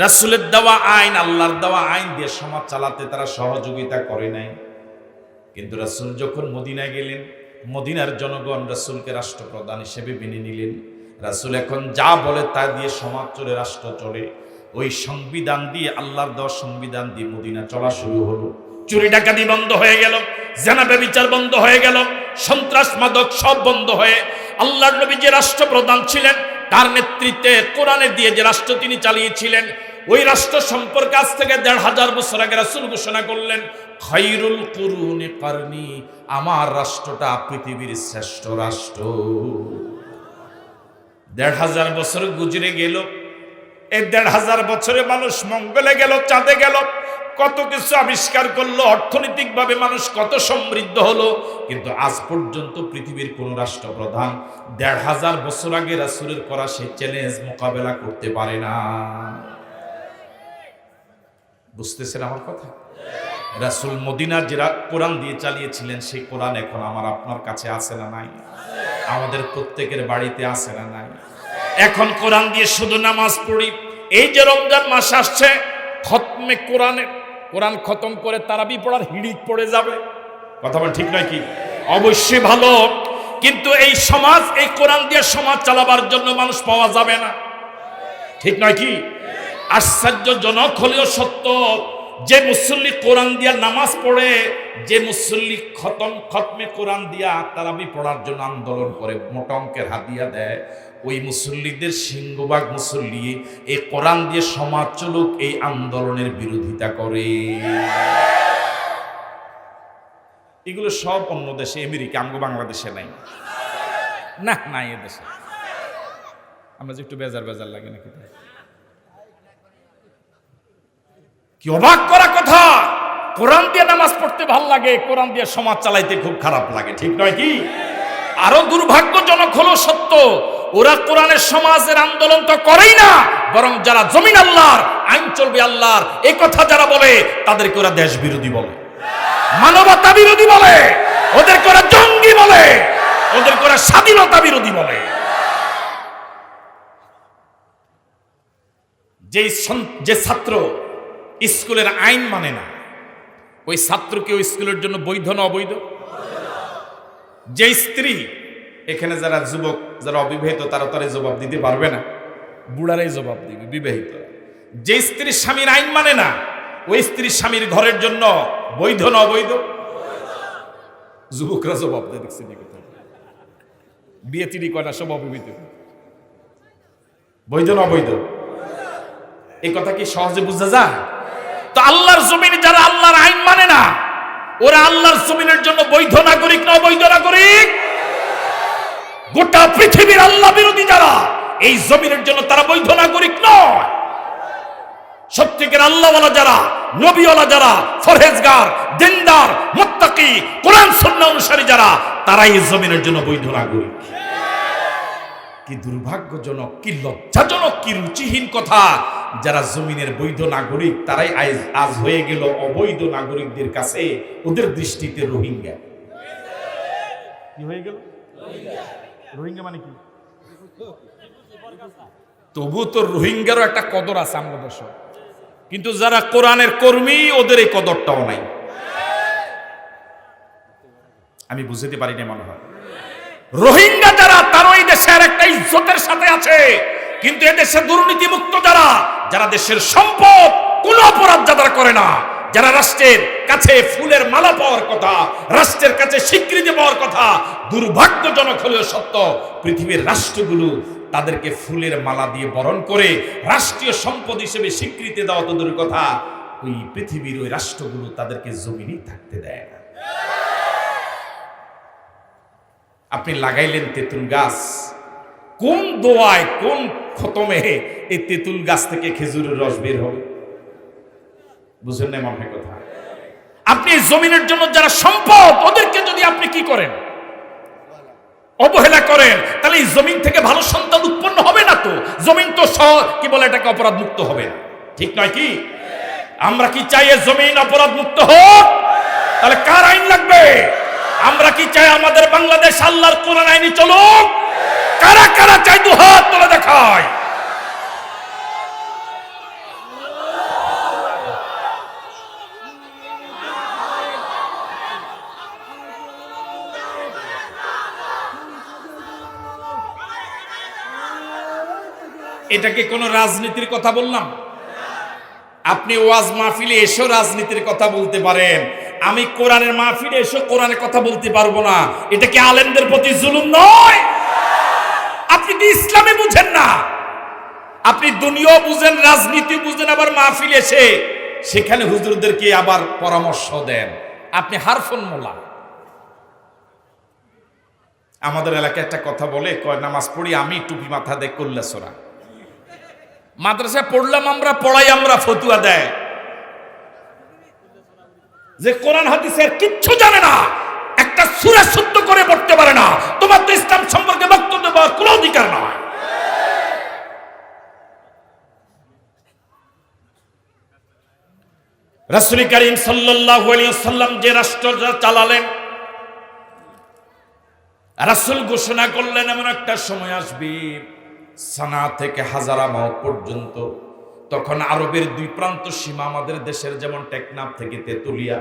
রাসূলের দেওয়া আইন, আল্লাহর দেওয়া আইন দিয়ে সমাজ চালাতে তারা সহযোগিতা করে নাই। কিন্তু রাসূল যখন মদিনায় গেলেন, মদিনার জনগণ রাসূলকে রাষ্ট্রপ্রধান হিসেবে মেনে নিলেন। রাসূল এখন যা বলে তা দিয়ে সমাজ চলে, রাষ্ট্র চলে। ওই সংবিধান দিয়ে, আল্লাহর দেওয়া সংবিধান দিয়ে মদিনা চলা শুরু হলো। চুরি ডাকাতি বন্ধ হয়ে গেল, জেনা ব্যভিচার বন্ধ হয়ে গেল, সন্ত্রাস মাদক সব বন্ধ হয়ে আল্লাহর নবী যে রাষ্ট্রপ্রধান ছিলেন, তার নেতৃত্বে কোরআনে দিয়ে যে রাষ্ট্র তিনি চালিয়েছিলেন, ওই রাষ্ট্র সম্পর্কে আজ থেকে ১৫০০ বছর আগে রাসূল ঘোষণা করলেন, খায়রুল কুরুনি কারনি, আমার রাষ্ট্রটা পৃথিবীর শ্রেষ্ঠ রাষ্ট্র। ১৫০০ বছর গুজরে গেল। এই ১৫০০ বছরে মানুষ মঙ্গলে গেল, চাঁদে গেল, কত কিছু আবিষ্কার করলো, অর্থনৈতিকভাবে মানুষ কত সমৃদ্ধ হলো। কিন্তু আজ পর্যন্ত পৃথিবীর কোন রাষ্ট্রপ্রধান ১৫০০ বছর আগে রাসূলের করা সেই চ্যালেঞ্জ মোকাবেলা করতে পারে না। বুঝতেছেন আমার কথা? রাসূল মদিনার যে কোরআন দিয়ে চালিয়েছিলেন, সেই কোরআন এখন আমার আপনার কাছে আছে না নাই? আমাদের প্রত্যেকের বাড়িতে আছে না নাই? এখন কোরআন দিয়ে শুধু নামাজ পড়ি। এই যে রমজান মাস আসছে, খতমে কোরআন খতম করে তারাবি পড়ার হিড়িক পড়ে যাবে। কথা বলেন, ঠিক নয় কি? অবশ্যই ভালো, কিন্তু এই সমাজ, এই কোরআন দিয়ে সমাজ চালাবার জন্য মানুষ পাওয়া যাবে না, ঠিক নয় কি? আশ্চর্যজনক হলেও সত্য, যে মুসল্লি কোরআন দিয়া নামাজ পড়ে, যে মুসল্লি খতমে কোরআন দিয়া তারাবি পড়ার জন্য আন্দোলন করে, মোটা অঙ্কের হাদিয়া দেয়, ওই মুসল্লিদের সিংহভাগ মুসল্লি এই কোরআন দিয়ে সমাজ চলুক এই আন্দোলনের বিরোধিতা করে। এগুলো সব অন্য দেশে, আমেরিকা, আমগো বাংলাদেশে নাই না, নাই এ দেশে। আমরা যে একটু বেজার বেজার লাগে নাকি? কি অবাক করা কথা! কোরআন দিয়ে নামাজ পড়তে ভাল লাগে, কোরআন দিয়ে সমাজ চালাইতে খুব খারাপ লাগে, ঠিক নয় কি? আরো দুর্ভাগ্যজনক হলো সত্য, ওরা কোরআনের সমাজের আন্দোলন তো করেই না, বরং যারা জমিন আল্লাহর, আইন চলবে আল্লাহর, এই কথা যারা বলে, তাদেরকে ওরা দেশ বিরোধী বলে, মানবতা বিরোধী বলে, ওদেরকে ওরা জঙ্গি বলে, ওদেরকে ওরা স্বাধীনতা বিরোধী বলে। যে ছাত্র স্কুলের আইন মানে না, ওই ছাত্রকে ওই স্কুলের জন্য বৈধ না অবৈধ? যে স্ত্রী, এখানে যারা যুবক, যারা অবিবাহিত, তারা তার জবাব দিতে পারবে না, বুড়ারাই জবাব দিবে, বিবাহিত। যে স্ত্রীর স্বামীর আইন মানে না, ওই স্ত্রীর স্বামীর ঘরের জন্য বৈধ না অবৈধ? যুবকরা জবাব দেয়, দেখছেন বিয়ে তিনি কয়না, সব অবিবাহিত, বৈধ না অবৈধ? এই কথা কি সহজে বুঝা যায়? তো আল্লাহর জমিনে যারা আল্লাহর আইন মানে না, ওরা আল্লাহর জমিনের জন্য বৈধ নাগরিক না অবৈধ নাগরিক? গোটা পৃথিবীর আল্লাহ বিরোধী যারা, এই জমিনের জন্য তারা বৈধ নাগরিক নয়। সত্যিকার আল্লাহওয়ালা যারা, নবীওয়ালা যারা, ফরহেজগার, দিনদার, মুত্তাকি, কোরআন সুন্নাহ অনুসারী যারা, তারাই এই জমিনের জন্য বৈধ নাগরিক। কি দুর্ভাগ্যজনক, কি লজ্জাজনক, কি রুচিহীন কথা! যারা জমিনের বৈধ নাগরিক, তারাই আজ হয়ে গেল অবৈধ নাগরিকদের কাছে, ওদের দৃষ্টিতে রোহিঙ্গা। কি হয়ে গেল? রোহিঙ্গা মানে কি? তবু তো রোহিঙ্গারও একটা কদর আছে আমাদের দেশে, কিন্তু যারা কোরআনের কর্মী, ওদের এই কদরটাও নাই। আমি বুঝতে পারি না, মনে হয় রোহিঙ্গা যারা, তারা এই দেশের একটা ইজ্জতের সাথে আছে, কিন্তু এদেশে দুর্নীতি মুক্ত যারা, যারা দেশের সম্পদ, কোন অপরাধ যারা করে না, যারা রাষ্ট্রের কাছে ফুলের মালা পাওয়ার কথা, রাষ্ট্রের কাছে স্বীকৃতি পাওয়ার কথা, দুর্ভাগ্যজনক হলেও সত্য, পৃথিবীর রাষ্ট্রগুলো তাদেরকে ফুলের মালা দিয়ে বরণ করে রাষ্ট্রীয় সম্পদ হিসেবে স্বীকৃতি দেওয়া তো দূরের কথা, ওই পৃথিবীর ওই রাষ্ট্রগুলো তাদেরকে জমিনেই থাকতে দেয় না। আপনি লাগাইলেন তেঁতুল গাছ, কোন দোয়ায় কোন খতমে এই তেঁতুল গাছ থেকে খেজুরের রস বের হবে? বুঝেন না মনে হয় কথা? আপনি জমিনের জন্য যারা সম্পদ, ওদেরকে যদি আপনি কি করেন, অবহেলা করেন, তাহলে এই জমিন থেকে ভালো সন্তান উৎপন্ন হবে না। তো জমিন তো কি বলে এটাকে অপরাধ মুক্ত হবে না, ঠিক নয় কি? আমরা কি চাই জমিন অপরাধ মুক্ত হোক? তাহলে কার আইন লাগবে? আমরা কি চাই আমাদের বাংলাদেশ আল্লাহর কোরআন আইনি চলুক? কারা কারা চাই দু হাত তুলে দেখায়। এটা কি কোনো রাজনীতির কথা বললাম? আপনি ওয়াজ মাহফিলে এসো রাজনীতির কথা বলতে পারেন, আমি কোরআনের মাহফিলে এসো কোরআনের কথা বলতে পারবো না। এটা কি আলেমদের প্রতি জুলুম নয়? আপনি কি ইসলামে বুঝেন না? আপনি দুনিয়া বুঝেন, রাজনীতি বুঝেন, আবার মাহফিলে এসে সেখানে হুজুরদেরকে আবার পরামর্শ দেন। আপনি হারফুন মোলা। আমাদের এলাকায় একটা কথা বলে, কয় নামাজ পড়ি আমি, টুপি মাথা দেয় করলে সোরা। মাদ্রাসায় পড়লাম আমরা, পড়াই আমরা, ফতুয়া দেয় যে কোরআন হাদিসের কিচ্ছু জানে না, একটা সূরা শুদ্ধ করে পড়তে পারে না, তোমার তো ইসলাম সম্পর্কে বক্তব্য দেওয়ার কোনো অধিকার নয়। রাসূল করিম সাল্লাল্লাহু আলাইহি ওয়াসাল্লাম যে রাষ্ট্র চালালেন, রাসূল ঘোষণা করলেন এমন একটা সময় আসবে সানা থেকে হাজারা মাওত পর্যন্ত, তখন আরবের দুই প্রান্ত সীমা আমাদের দেশের যেমন টেকনাফ থেকে তেতুলিয়া।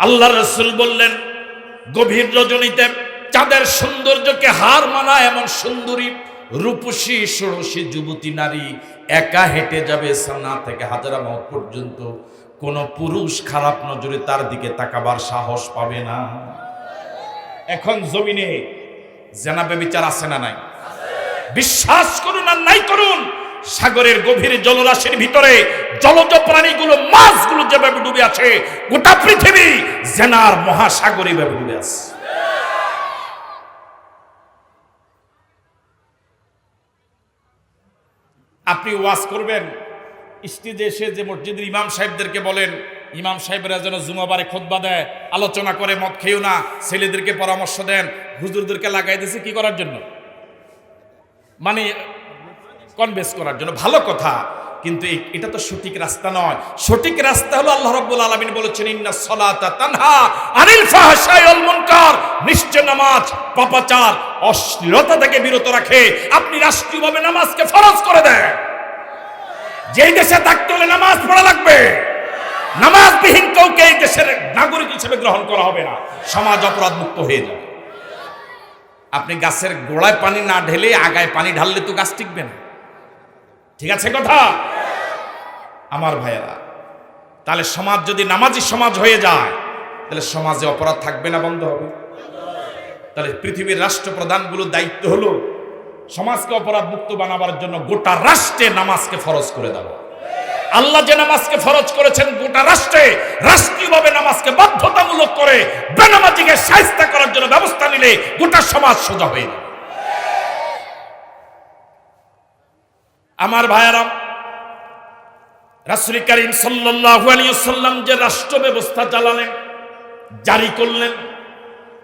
আল্লাহ রাসূল বললেন গভীর রজনীতে চাঁদের সৌন্দর্যকে হার মানায় এমন সুন্দরী রূপসী ষোড়শী যুবতী নারী একা হেঁটে যাবে সানা থেকে হাজারা মাওত পর্যন্ত, কোন পুরুষ খারাপ নজরে তার দিকে তাকাবার সাহস পাবে না। এখন জমিনে জেনা ব্যভিচার আছে না নাই? বিশ্বাস করুন আর নাই করুন, সাগরের গভীর জলরাশির ভিতরে জলজ প্রাণীগুলো, মাছগুলো যেভাবে ডুবে আছে, গোটা পৃথিবী জেনার মহাসাগরে ভাবে ডুবে আছে। আপনি ওয়াজ করবেন, স্টেজে এসে যে মসজিদের ইমাম সাহেবদেরকে বলেন, ইমাম সাহেবরা যেন জুমাবারে খুতবা দেয়, আলোচনা করে মদ খেয়েও না, ছেলেদেরকে পরামর্শ দেন, হুজুরদেরকে লাগাই দিয়েছে কি করার জন্য? মানে কনভিন্স করার জন্য। ভালো কথা, কিন্তু এটা তো সঠিক রাস্তা নয়। সঠিক রাস্তা হলো আল্লাহ রাব্বুল আলামিন বলেছেন ইন্নাস সালাতা তানহা আনিল ফাহশাই ওয়াল মুনকার, নিশ্চয় নামাজ পাপাচার অশ্লীলতা থেকে বিরত রাখে। আপনি রাষ্ট্রীয়ভাবে নামাজকে ফরজ করে দেন। যেই দেশে থাকতে হলে নামাজ পড়া লাগবে, নামাজবিহীন কাউকে এই দেশের নাগরিক হিসেবে গ্রহণ করা হবে না, সমাজ অপরাধ মুক্ত হয়ে যাবে। আপনি গাছের গোড়ায় পানি না ঢেলে আগায় পানি ঢাললে তো গাছ টিকবে না, ঠিক আছে কথা আমার ভাইয়েরা? তাহলে সমাজ যদি নামাজি সমাজ হয়ে যায়, তাহলে সমাজে অপরাধ থাকবে না, বন্ধ হবে? তাহলে পৃথিবীর রাষ্ট্রপ্রধানগুলোর দায়িত্ব হলো সমাজকে অপরাধ মুক্ত বানাবার জন্য গোটা রাষ্ট্রে নামাজকে ফরজ করে দেওয়া। আল্লাহ যে নামাজকে ফরজ করেছেন গোটা রাষ্ট্রে, রাষ্ট্রীয়ভাবে নামাজকে বাধ্যতামূলক করে বেনামাজিকে শায়েস্তা করার জন্য ব্যবস্থা নিলে গোটা সমাজ সোজা হয়ে যাবে। আমার ভাইয়েরা, রাসূল করিম সাল্লাল্লাহু আলাইহি ওয়াসাল্লাম যে রাষ্ট্র ব্যবস্থা চালালেন, জারি করলেন,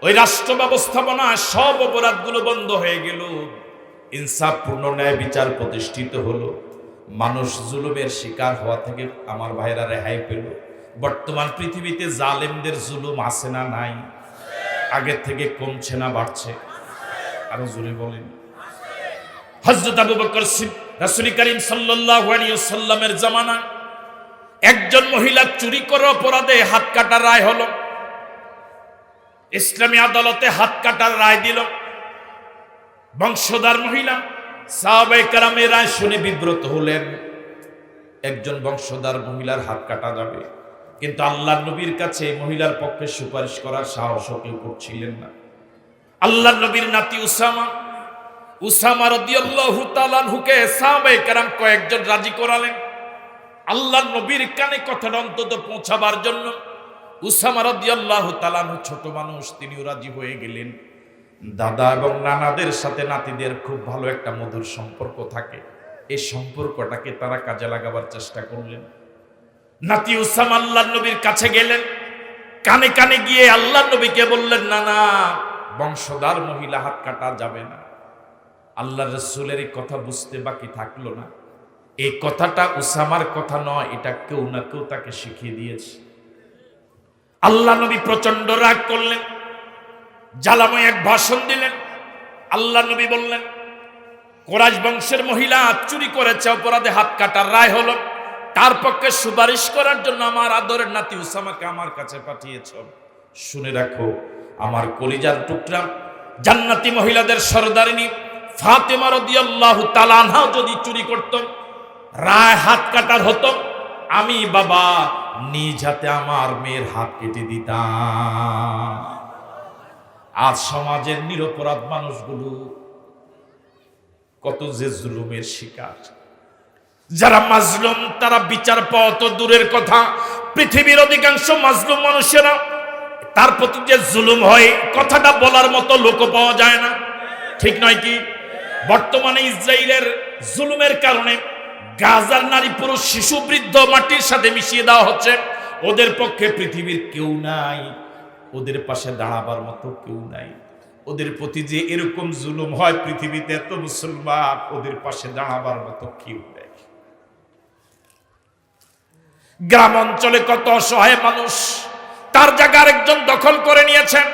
ওই রাষ্ট্র ব্যবস্থাপনায় সব অপরাধগুলো বন্ধ হয়ে গেল, ইনসাফপূর্ণ ন্যায় বিচার প্রতিষ্ঠিত হলো, মানুষ জুলুমের শিকার হওয়া থেকে আমার ভাইরা রেহাই পেল। বর্তমান পৃথিবীতে জালেমদের জুলুম আছে না নাই? আগের থেকে কমছে না বাড়ছে? আরো জোরে বলেন। হযরত আবু বকর রাসূল করিম সাল্লাল্লাহু আলাইহি ওয়াসাল্লামের জামানায় একজন মহিলা চুরি করার অপরাধে হাত কাটার রায় হলো। ইসলামী আদালতে হাত কাটার রায় দিল। বংশধর মহিলা সাহাবায়ে কেরামের রায় শুনে বিব্রত হলেন। একজন বংশধর মহিলার হাত কাটা যাবে, কিন্তু আল্লাহ নবীর কাছে মহিলার পক্ষে সুপারিশ করার সাহসও কেউ করছিলেন না। আল্লাহ নবীর নাতি উসামা রাদিয়াল্লাহু তাআলা আনহুকে সাহাবায়ে কেরাম কয়েকজন রাজি করালেন আল্লাহ নবীর কানে কথাটা অন্তত পৌঁছাবার জন্য। উসামা রাদিয়াল্লাহু তাআলা আনহু ছোট মানুষ, তিনিও রাজি হয়ে গেলেন। দাদা এবং নানাদের সাথে নাতিদের খুব ভালো একটা মধুর সম্পর্ক থাকে, এই সম্পর্কটাকে তারা কাজে লাগাবার চেষ্টা করলেন। নাতি উসামা আল্লাহ নবীর কাছে গেলেন, কানে কানে গিয়ে আল্লাহ নবীকে বললেন, না না, বংশধর মহিলা হাত কাটা যাবে না। আল্লাহ রাসূলের এই কথা বুঝতে বাকি থাকলো না। এই কথাটা উসামার কথা নয়, এটা কেউ না কেউ তাকে শিখিয়ে দিয়েছে। আল্লাহ নবী প্রচন্ড রাগ করলেন, জ্বালাময় এক ভাষণ দিলেন। আল্লাহ নবী বললেন, কুরাইশ বংশের মহিলা চুরি করেছে, অপরাধে হাত কাটার রায় হলো, তার পক্ষে সুপারিশ করার জন্য আমার আদরের নাতি উসামাকে আমার কাছে পাঠিয়েছ। শুনে রাখো, আমার কলিজার টুকরা জান্নাতি মহিলাদের সরদারিনী ফাতেমা রাদিয়াল্লাহু তাআলা আনহা যদি চুরি করত, রায় হাত কাটার হতো, আমি বাবা নিজ হাতে আমার মেয়ের হাত কেটে দিতাম। আজ সমাজের নিরপরাধ মানুষগুলো কত যে জুলুমের শিকার। যারা মাজলুম তারা বিচার পাওয়া তো দূরের কথা, পৃথিবীর অধিকাংশ মাজলুম মানুষেরা তার প্রতি যে জুলুম হয় কথাটা বলার মতো লোক পাওয়া যায় না, ঠিক নয় কি? বর্তমানে ইসরায়েলের জুলুমের কারণে গাজার নারী পুরুষ শিশু বৃদ্ধ মাটির সাথে মিশিয়ে দেওয়া হচ্ছে। ওদের পক্ষে পৃথিবীর কেউ নাই, ওদের পাশে দাঁড়াবার মতো কেউ নাই। ওদের প্রতি যে এরকম জুলুম হয়, পৃথিবীতে এত মুসলমান, ওদের পাশে দাঁড়াবার মতো কেউ নেই। গ্রাম অঞ্চলে কত অসহায় মানুষ, তার জায়গা আরেকজন দখল করে নিয়েছেন,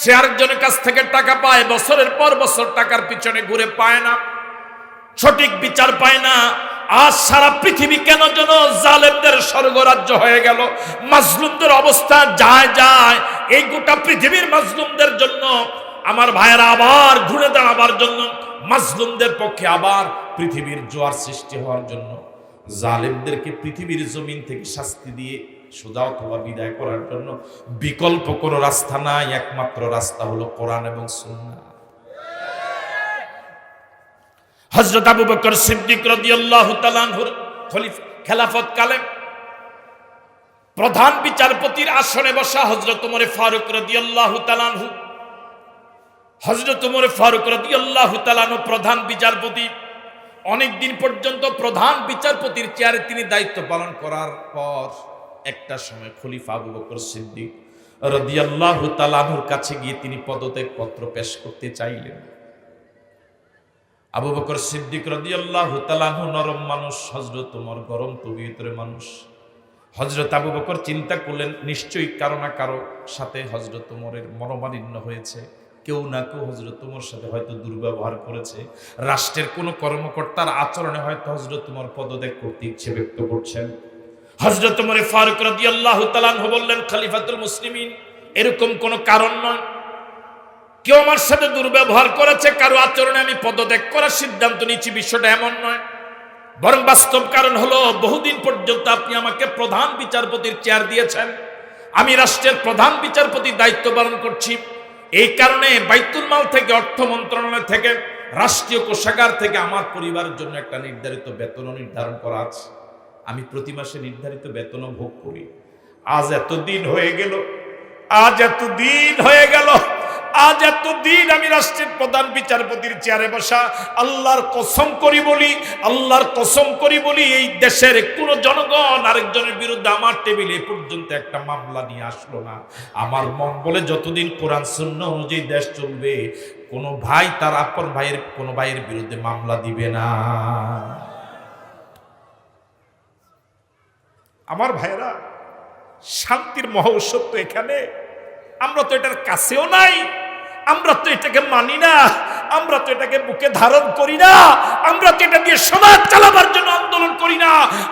সে আরেকজনের কাছ থেকে টাকা পায়, বছরের পর বছর টাকার পিছনে ঘুরে পায় না, সঠিক বিচার পায় না। আজ সারা পৃথিবী কেন যেন জালেমদের স্বর্গরাজ্য হয়ে গেল। মাজলুমদের অবস্থা যায় যায়, এই গোটা পৃথিবীর মাজলুমদের জন্য আমার ভাইয়েরা আবার ঘুরে দাঁড়াবার জন্য, মাজলুমদের পক্ষে আবার পৃথিবীর জোয়ার সৃষ্টি হওয়ার জন্য, জালেমদেরকে পৃথিবীর জমিন থেকে শাস্তি দিয়ে সোজা অথবা বিদায় করার জন্য বিকল্প কোনো রাস্তা নাই, একমাত্র রাস্তা হলো কোরআন এবং সুন্নাহ। হযরত আবু বকর সিদ্দিক রাদিয়াল্লাহু তাআলা আনহুর খেলাফত কালে প্রধান বিচারপতির আসনে বসা হযরত ওমর ফারুক রাদিয়াল্লাহু তাআলা আনহু, হযরত ওমর ফারুক রাদিয়াল্লাহু তাআলা আনহু প্রধান বিচারপতি। অনেক দিন পর্যন্ত প্রধান বিচারপতির চেয়ারে তিনি দায়িত্ব পালন করার পর একটা সময় খলিফা আবু বকর সিদ্দিক রাদিয়াল্লাহু তাআলা আনহুর কাছে গিয়ে তিনি পদত্যাগ পত্র পেশ করতে চাইলেন। আবু বকর সিদ্দিক রাদিয়াল্লাহু তাআলা আনহু নরম মানুষ, হযরত ওমর গরম তবিয়তের মানুষ। হযরত আবু বকর চিন্তা করলেন, নিশ্চয়ই কারো না কারো সাথে হযরত ওমরের মনোমালিন্য হয়েছে, কেউ না কেউ হযরত ওমর সাথে হয়তো দুর্ব্যবহার করেছে, রাষ্ট্রের কোনো কর্মকর্তার আচরণে হয়তো হযরত ওমর পদত্যাগ করতে ইচ্ছে ব্যক্ত করছেন। হযরত ওমর ফারুক রাদিয়াল্লাহু তাআলা আনহু বললেন, খলিফাতুল মুসলিমিন, এরকম কোনো কারণ নয়, কেউ আমার সাথে দুর্ব্যবহার করেছে, কারো আচরণে আমি পদত্যাগ করার সিদ্ধান্ত নিচ্ছি, বিষয়টা এমন নয়। বরং বাস্তব কারণ হলো, বহুদিন পর্যন্ত আপনি আমাকে প্রধান বিচারপতির চেয়ার দিয়েছেন, আমি রাষ্ট্রের প্রধান বিচারপতির দায়িত্ব পালন করছি। এই কারণে বাইতুল মাল থেকে, অর্থ মন্ত্রণালয় থেকে, রাষ্ট্রীয় কোষাগার থেকে আমার পরিবারের জন্য একটা নির্ধারিত বেতনও নির্ধারণ করা আছে। আমি প্রতি মাসে নির্ধারিত বেতনও ভোগ করি। আজ এতদিন হয়ে গেল, আজ এতদিন আমি রাষ্ট্রের প্রধান বিচারপতির চেয়ারে বসা, আল্লাহর কসম করি বলি এই দেশের কোন জনগণ আরেকজনের বিরুদ্ধে আমার টেবিলে পর্যন্ত একটা মামলা নিয়ে আসলো না। আমার মন বলে যতদিন কোরআন সুন্নাহ অনুযায়ী দেশ চলবে, কোন ভাই তার আপন ভাইয়ের কোন ভাইয়ের বিরুদ্ধে মামলা দিবে না। আমার ভাইয়েরা, শান্তির মহোৎসব তো এখানে, আমরা তো এটার কাছেও নাই, আমরা তো এটাকে মানি না, আমরা তো এটাকে বুকে ধারণ করি না, আমরা তো এটা দিয়ে সমাজ চালাবার জন্য আন্দোলন করি না,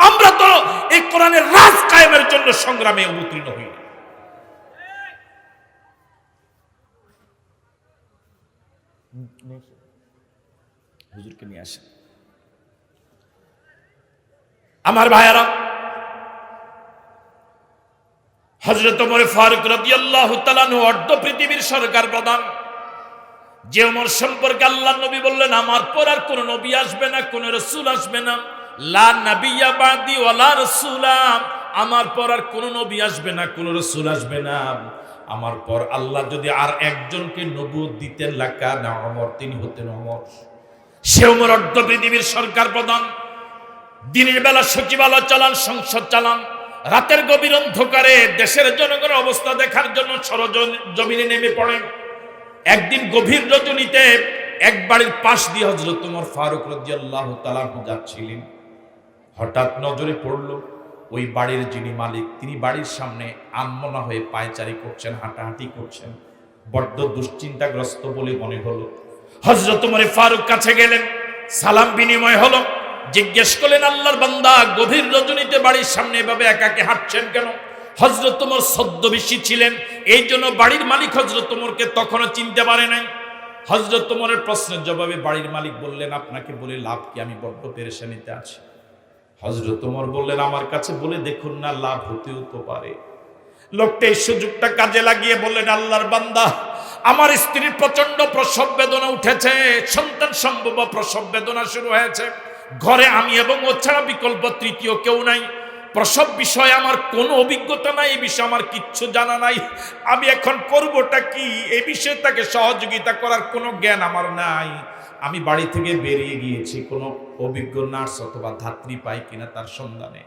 আমরা তো এই কোরআনের রাজ কায়েমের জন্য সংগ্রামে অবতীর্ণ হই না। হুজুরকে নিয়ে আসেন। আমার ভাইয়েরা, হযরত ওমর ফারুক রাদিয়াল্লাহু তাআলা আনহু অর্ধ পৃথিবীর সরকার প্রধান। যে ওমর সম্পর্কে আল্লাহর নবী বললেন, আমার পর আর কোন নবী আসবে না, কোন রাসূল আসবে না, লা নাবিয়্যা বাদি ওয়ালা রাসূলা, আমার পর আর কোন নবী আসবে না, কোন রাসূল আসবে না। আমার পর আল্লাহ যদি আর একজনকে নবুয়ত দিতেন লাকানা ওমর, তিনি হতেন ওমর। সে ওমর অর্ধ পৃথিবীর সরকার প্রধান। দিনের বেলা সচিবালয় চালান, সংসদ চালান, রাতের গভীর অন্ধকারে দেশের জনগণের অবস্থা দেখার জন্য সরজমিনে নেমে পড়েন। একদিন গভীর রজনীতে এক বাড়ির পাশ দিয়ে হযরত ওমর ফারুক রাদিয়াল্লাহু তাআলা যাচ্ছিলেন। হঠাৎ নজরে পড়ল ওই বাড়ির যিনি মালিক, তিনি বাড়ির সামনে আনমনা হয়ে পায়চারি করছেন, হাঁটাহাঁটি করছেন। বড্ড দুশ্চিন্তাগ্রস্ত বলে মনে হলো। হযরত ওমর ফারুক কাছে গেলেন, সালাম বিনিময় হলো। জিজ্ঞেস করলেন, আল্লাহর বান্দা, গভীর রজনীতে বাড়ির সামনে এভাবে একাকে হাঁটছেন কেন? হযরত ওমর ছদ্মবেশী ছিলেন, এই জন্য বাড়ির মালিক হযরত ওমরকে তখনও চিনতে পারে নাই। হযরত ওমরের প্রশ্নের জবাবে বাড়ির মালিক বললেন, আপনাকে বলে লাভ কি, আমি বড্ড পেরেশানিতে আছি। হযরত ওমর বললেন, আমার কাছে বলে দেখুন না, লাভ হতেও তো পারে। লোকটা এই সুযোগটা কাজে লাগিয়ে বললেন, আল্লাহর বান্দা, আমার স্ত্রীর প্রচন্ড প্রসব বেদনা উঠেছে, সন্তান সম্ভব প্রসব বেদনা শুরু হয়েছে। ঘরে আমি এবং ও ছাড়া বিকল্প তৃতীয় কেউ নাই। প্রসব বিষয়ে আমার কোনো অভিজ্ঞতা নাই, এই বিষয়ে আমার কিচ্ছু জানা নাই। আমি এখন করবোটা কি, এই বিষয়ে তাকে সহযোগিতা করার কোনো জ্ঞান আমার নাই। আমি বাড়ি থেকে বেরিয়ে গিয়েছি, কোনো অভিজ্ঞ নার্স অথবা ধাত্রী পাই কিনা তার সন্ধানে।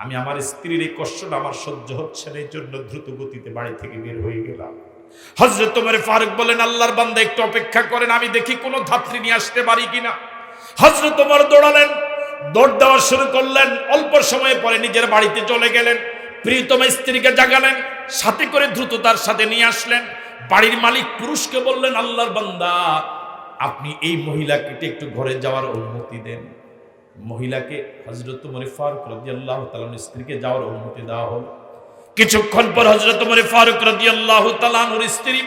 আমি আমার স্ত্রীর এই কষ্টটা আমার সহ্য হচ্ছে না, এই জন্য দ্রুত গতিতে বাড়ি থেকে বের হয়ে গেলাম। হযরত ওমর ফারুক বলেন, আল্লাহর বান্দা, একটু অপেক্ষা করেন, আমি দেখি কোনো ধাত্রী নিয়ে আসতে পারি কিনা। হযরত ওমর দৌড়ালেন, দৌড় দেওয়া শুরু করলেন। অল্প সময় পরে নিজের বাড়িতে চলে গেলেন, প্রিয়তমা স্ত্রীকে জাগালেন, সাথে করে দ্রুত তার সাথে নিয়ে আসলেন। বাড়ির মালিক পুরুষকে বললেন, আল্লাহর বান্দা, আপনি এই মহিলাকে একটু ঘরে যাওয়ার অনুমতি দেন। মহিলাকে হযরত ওমর ফারুক রাদিয়াল্লাহু তাআলা স্ত্রীকে যাওয়ার অনুমতি দেওয়া হল। কিছুক্ষণ পর হযরত ওমর ফারুক রাদিয়াল্লাহু তাআলা স্ত্রী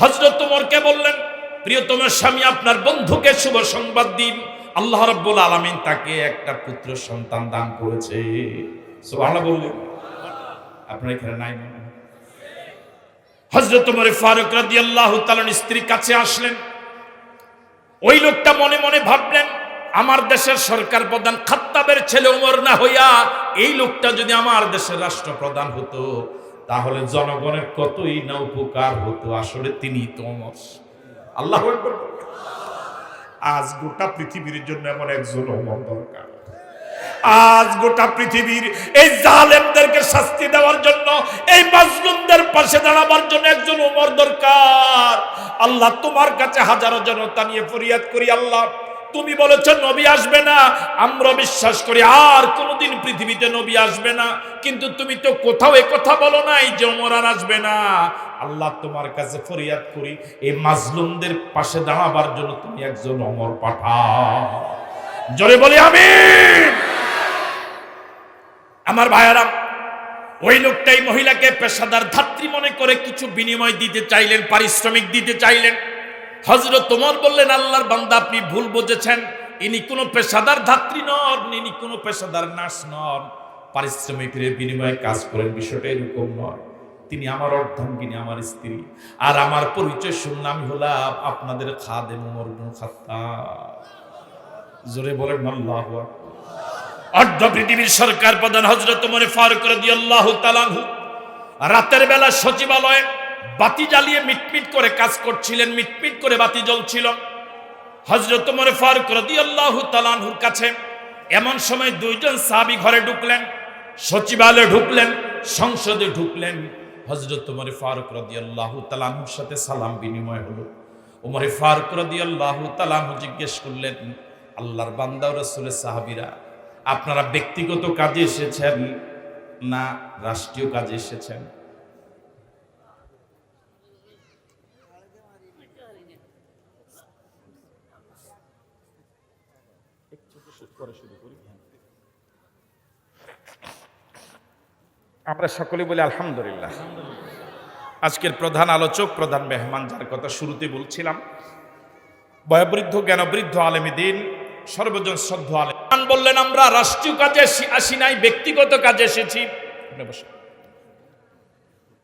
হযরত ওমরকে বললেন, প্রিয়তম স্বামী, আপনার বন্ধুকে শুভ সংবাদ দিন, আল্লাহ রাব্বুল আলামিন তাকে একটা পুত্র সন্তান দান করেছে। সুবহানাল্লাহ বললেন। আপনার এখানে নাই? হযরত ওমর ফারুক রাদিয়াল্লাহু তাআলা স্ত্রী কাছে আসলেন। ওই লোকটা মনে মনে ভাবলেন, আমার দেশের সরকার প্রধান খাত্তাবের ছেলে ওমর না হইয়া এই লোকটা যদি আমার দেশের রাষ্ট্রপ্রধান হতো, তাহলে জনগণের কতই না উপকার হতো। আসলে তিনি তো ওমর। আল্লাহু আকবার। আজ গোটা পৃথিবীর জন্য এমন একজন ওমর দরকার। আজ গোটা পৃথিবীর এই জালেমদেরকে শাস্তি দেওয়ার জন্য, এই মাজলুমদের পাশে দাঁড়াবার জন্য একজন ওমর দরকার। আল্লাহ, তোমার কাছে হাজারো জনতা নিয়ে ফরিয়াদ করি। আল্লাহ, তুমি বলেছো নবী আসবে না, আমরা বিশ্বাস করি আর কোনোদিন পৃথিবীতে নবী আসবে না, কিন্তু তুমি তো কোথাও এ কথা বলো নাই যে ওমর আর আসবে না। আল্লাহ, তোমার কাছে ফরিয়াদ করি, এই মাজলুমদের পাশে দাঁড়াবার জন্য তুমি একজন ওমর পাঠাও। জোরে বলি আমিন। আমার ভাইয়ারা, ওই লোকটাই মহিলাকে পেশাদার ধাত্রী মনে করে কিছু বিনিময় দিতে চাইলেন, পারিশ্রমিক দিতে চাইলেন। হযরত ওমর বললেন, আল্লাহর বান্দা, আপনি ভুল বুঝেছেন, ইনি কোনো পেশাদার ধাত্রী নন, ইনি কোনো পেশাদার নার্স নন, পারিশ্রমিকের বিনিময়ে কাজ করেন, বিষয়টা এরকম নয়। তিনি আমার অর্ধাঙ্গিনী, আমার স্ত্রী, আর আমার পরিচয় শুনলাম, আমি হলাম আপনাদের খাদেম ওমর ইবনে খাত্তাব। জোরে বলেন আল্লাহু আকবার। অর্ধ পৃথিবীর সরকার প্রধান হযরত ওমর ফারুক রাদিয়াল্লাহু তাআলা রাতের বেলা সচিবালয়ে বাতি জ্বালিয়ে মিটমিট করে কাজ করছিলেন, মিটমিট করে বাতি জ্বলছিল। হযরত ওমর ফারুক রাদিয়াল্লাহু তাআলার কাছে এমন সময় দুইজন সাহাবী ঘরে ঢুকলেন, সচিবালয়ে ঢুকলেন, সংসদে ঢুকলেন। হযরত ওমর ফারুক রাদিয়াল্লাহু তাআলার সাথে সালাম বিনিময় হলো। ওমর ফারুক রাদিয়াল্লাহু তাআলা জিজ্ঞেস করলেন, আল্লাহর বান্দা ও রাসূলের সাহাবীরা, আপনারা ব্যক্তিগত কাজে এসেছেন না রাষ্ট্রীয় কাজে এসেছেন? আমরা সকলে বলি আলহামদুলিল্লাহ। আজকের প্রধান আলোচক, প্রধান মেহমান, যার কথা শুরুতে বলছিলাম, বয়োবৃদ্ধ জ্ঞানবৃদ্ধ আলেমে দ্বীন, সর্বজন শ্রদ্ধ আলেম বললেন, আমরা রাষ্ট্রীয় কাজে আসি নাই, ব্যক্তিগত কাজে এসেছি।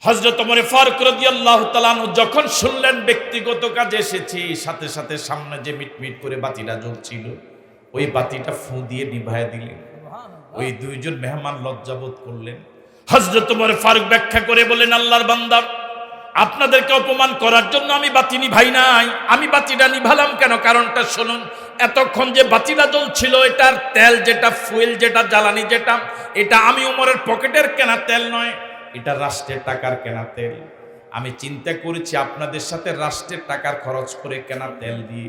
হযরত ওমর ফারুক রাদিয়াল্লাহু তাআলা আনহু যখন শুনলেন ব্যক্তিগত কাজে এসেছি, সাথে সাথে সামনে যে মিটমিট করে বাতিটা জ্বলছিল ওই বাতিটা ফু দিয়ে নিভায়া দিলেন। ওই দুইজন মেহমান লজ্জাবোধ করলেন। হযরত ওমর ফারুক ব্যাখ্যা করে বলেন, আল্লাহর বান্দা, আপনাদেরকে অপমান করার জন্য আমি বাতি নিভাই নাই। আমি বাতিটা নিভালাম কেন? কারণটা শুনুন। এতক্ষণ যে বাতিটা জ্বলছিল এটার তেল যেটা, ফুয়েল যেটা, জ্বালানি যেটা, এটা আমি ওমরের পকেটের কেনা তেল নয়, এটা রাষ্ট্রের টাকার কেনা তেল। আমি চিন্তা করেছি আপনাদের সাথে রাষ্ট্রের টাকার খরচ করে কেনা তেল দিয়ে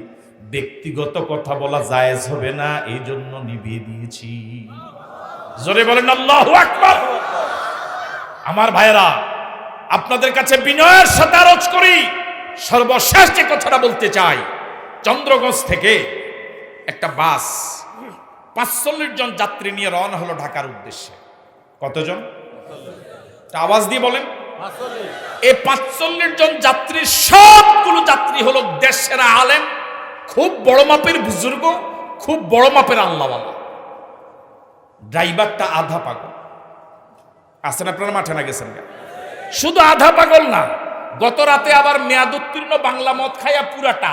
ব্যক্তিগত কথা বলা জায়েজ হবে না, এই জন্য নিভিয়ে দিয়েছি। জোরে বলেন আল্লাহু আকবার। আমার ভাইরা, আপনাদের কাছে বিনয়ের সাথে আরজ করি, সর্বশেষ যে কথাটা বলতে চাই, চন্দ্রগঞ্জ থেকে একটা বাস ৪৫ জন যাত্রী নিয়ে রওনা হলো ঢাকার উদ্দেশ্যে। কতজন? আওয়াজ দিয়ে বলেন। এই ৪৫ জন যাত্রী, সবগুলো যাত্রী হলো দেশের আলেম, খুব বড় মাপের বুজুর্গ, খুব বড় মাপের আল্লাহওয়ালা। ড্রাইভারটা আধা পাগল। আছেন আপনারা মাঠে না গেছেন? শুধু আধা পাগল না, গত রাতে আবার মেয়াদ উত্তীর্ণ বাংলা মদ খাইয়া পুরাটা।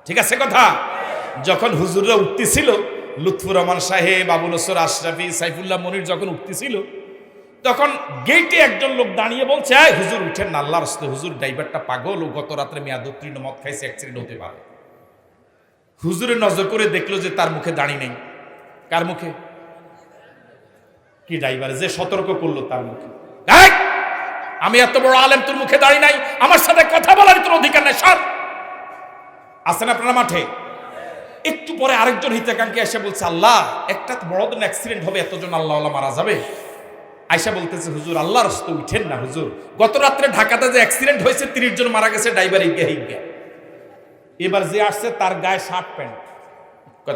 ঠিক আছে কথা? যখন হুজুররা উঠতেছিল, লুৎফুর রহমান সাহেব, আবু নসর আশরাফি, সাইফুল্লাহ মনির যখন উঠতেছিল, তখন গেটে একজন লোক দাঁড়িয়ে বলছে, এই হুজুর উঠেন না, আল্লাহর রাস্তায়, হুজুর ড্রাইভারটা পাগল, ও গত রাত্রে মেয়াদ উত্তীর্ণ মদ খাইছে, অ্যাক্সিডেন্ট হতে পারে। হুজুরের নজর করে দেখলো যে তার মুখে দাড়ি নেই। কার মুখে? কি ড্রাইভার যে সতর্ক করলো তার মুখে। আমি এত বড় আলেম, তোর মুখে দাড়ি নাই, আমার সাথে কথা বলার তোর অধিকার নাই, সর। আছেন আপনারা মাঠে? একটু পরে আরেকজন হিতাকাঙ্ক্ষী এসে বলছে, আল্লাহ, একটা বড় দিন অ্যাক্সিডেন্ট হবে, এতজন আল্লাহওয়ালা মারা যাবে। আয়সা বলতেছে, হুজুর আল্লাহর রাস্তায় উঠেন না হুজুর, গত রাত্রে ঢাকাতে যে অ্যাক্সিডেন্ট হয়েছে ৩০ জন মারা গেছে, ড্রাইভার হিগ্গা। এবার যে আসছে তার গায়ে শার্ট প্যান্ট।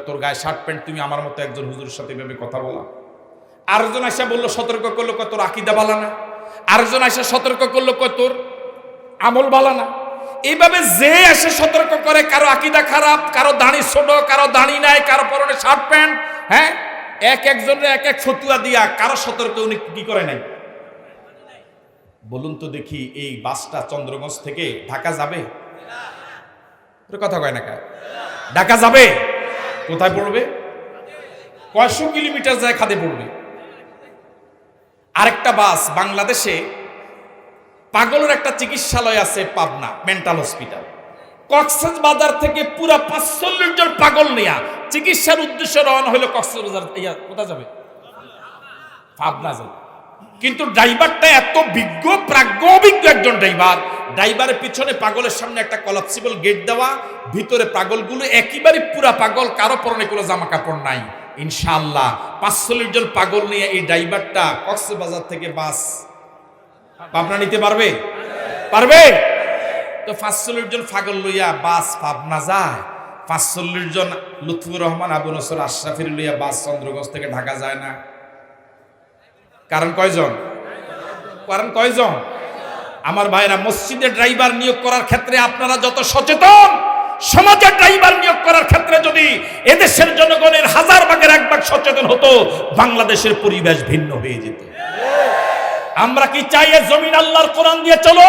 তোর গায়ে শার্ট প্যান্ট, তুমি আমার মতো একজন হুজুরের সাথে এভাবে কথা বলা? আরেকজন আয়সা বললো, সতর্ক করলো, তোর আকীদা ভালো না। আরেকজন আয়সা সতর্ক করলো, তোর আমল ভালো না। এইভাবে যে এসে সতর্ক করে, কারো আকীদা খারাপ, কারো দাড়ি ছোট, কারো দাড়ি নাই, কারো পরনে শার্ট প্যান্ট, হ্যাঁ, একজনের এক এক ফতুয়া দিয়া কারো সতর্ক উনি কি করে নাই? বলুন তো দেখি, এই বাসটা চন্দ্রগঞ্জ থেকে ঢাকা যাবে? কথা কয় না কা? ঢাকা যাবে? কোথায় পড়বে? কয়শো কিলোমিটার যায় খাদে পড়বে। আরেকটা বাস, বাংলাদেশে পাগলের একটা চিকিৎসালয় আছে পাবনা, মেন্টাল হসপিটাল। কক্সবাজার থেকে পুরা ৪৫ জন পাগল নিয়া চিকিৎসার উদ্দেশ্যে রওনা হলো কক্সবাজার। কোথায় যাবে? পাবনা যাবে। কিন্তু ড্রাইভারটা এত বিজ্ঞ, প্রাজ্ঞ, অভিজ্ঞ একজন ড্রাইভার। ড্রাইভারের পিছনে পাগলের সামনে একটা কলাপসিবল গেট দেওয়া, ভিতরে পাগলগুলো একেবারে পুরা পাগল, কারো পরনে কোনো জামা কাপড় নাই। ইনশাআল্লাহ ৪৫ জন পাগল নিয়ে এই ড্রাইভারটা কক্সবাজার থেকে বাস পাবনা নিতে পারবে? পারবে তো? ৪৫ জন পাগল লইয়া বাস পাবনা যায়, ৪৫ জন লুৎফুর রহমান, আবু নসর আশরাফির লইয়া বাস চন্দ্রগঞ্জ থেকে ঢাকা যায় না। কারণ কয়জন? কারণ কয়জন? আমার ভাইরা, মসজিদে ড্রাইভার নিয়োগ করার ক্ষেত্রে আপনারা যত সচেতন, সমাজের ড্রাইভার নিয়োগ করার ক্ষেত্রে যদি এদেশের জনগণের ১০০০ ভাগের ১ ভাগ সচেতন হতো, বাংলাদেশের পরিবেশ ভিন্ন হয়ে যেত। আমরা কি চাই এ জমিন আল্লাহর কোরআন দিয়ে চলো?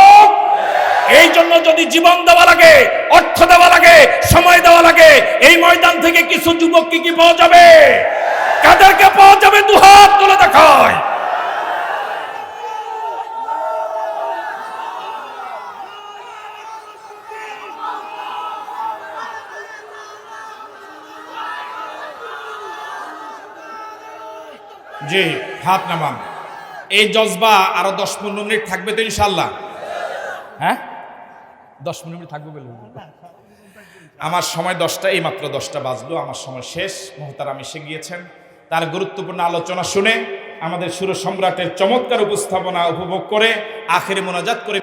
এই জন্য যদি জীবন দেওয়া লাগে, অর্থ দেওয়া লাগে, সময় দেওয়া লাগে, এই ময়দান থেকে কিছু যুবক কি পাওয়া যাবে? কাদেরকে পাওয়া যাবে? দুহাত তুলে দেখায়। জি, হাত নামান। এই জজবা আরো ১০-১৫ মিনিট থাকবে তো ইনশাল্লাহ? হ্যাঁ, ১০-১৫ মিনিট থাকবে বলে আমার সময় ১০টা, এই মাত্র ১০টা বাজলো, আমার সময় শেষ। মোহতারাম এসে গিয়েছেন, তার গুরুত্বপূর্ণ আলোচনা শুনে, আমাদের সুর সম্রাটের চমৎকার উপস্থাপনা উপভোগ করে, আখেরে মোনাজাত করে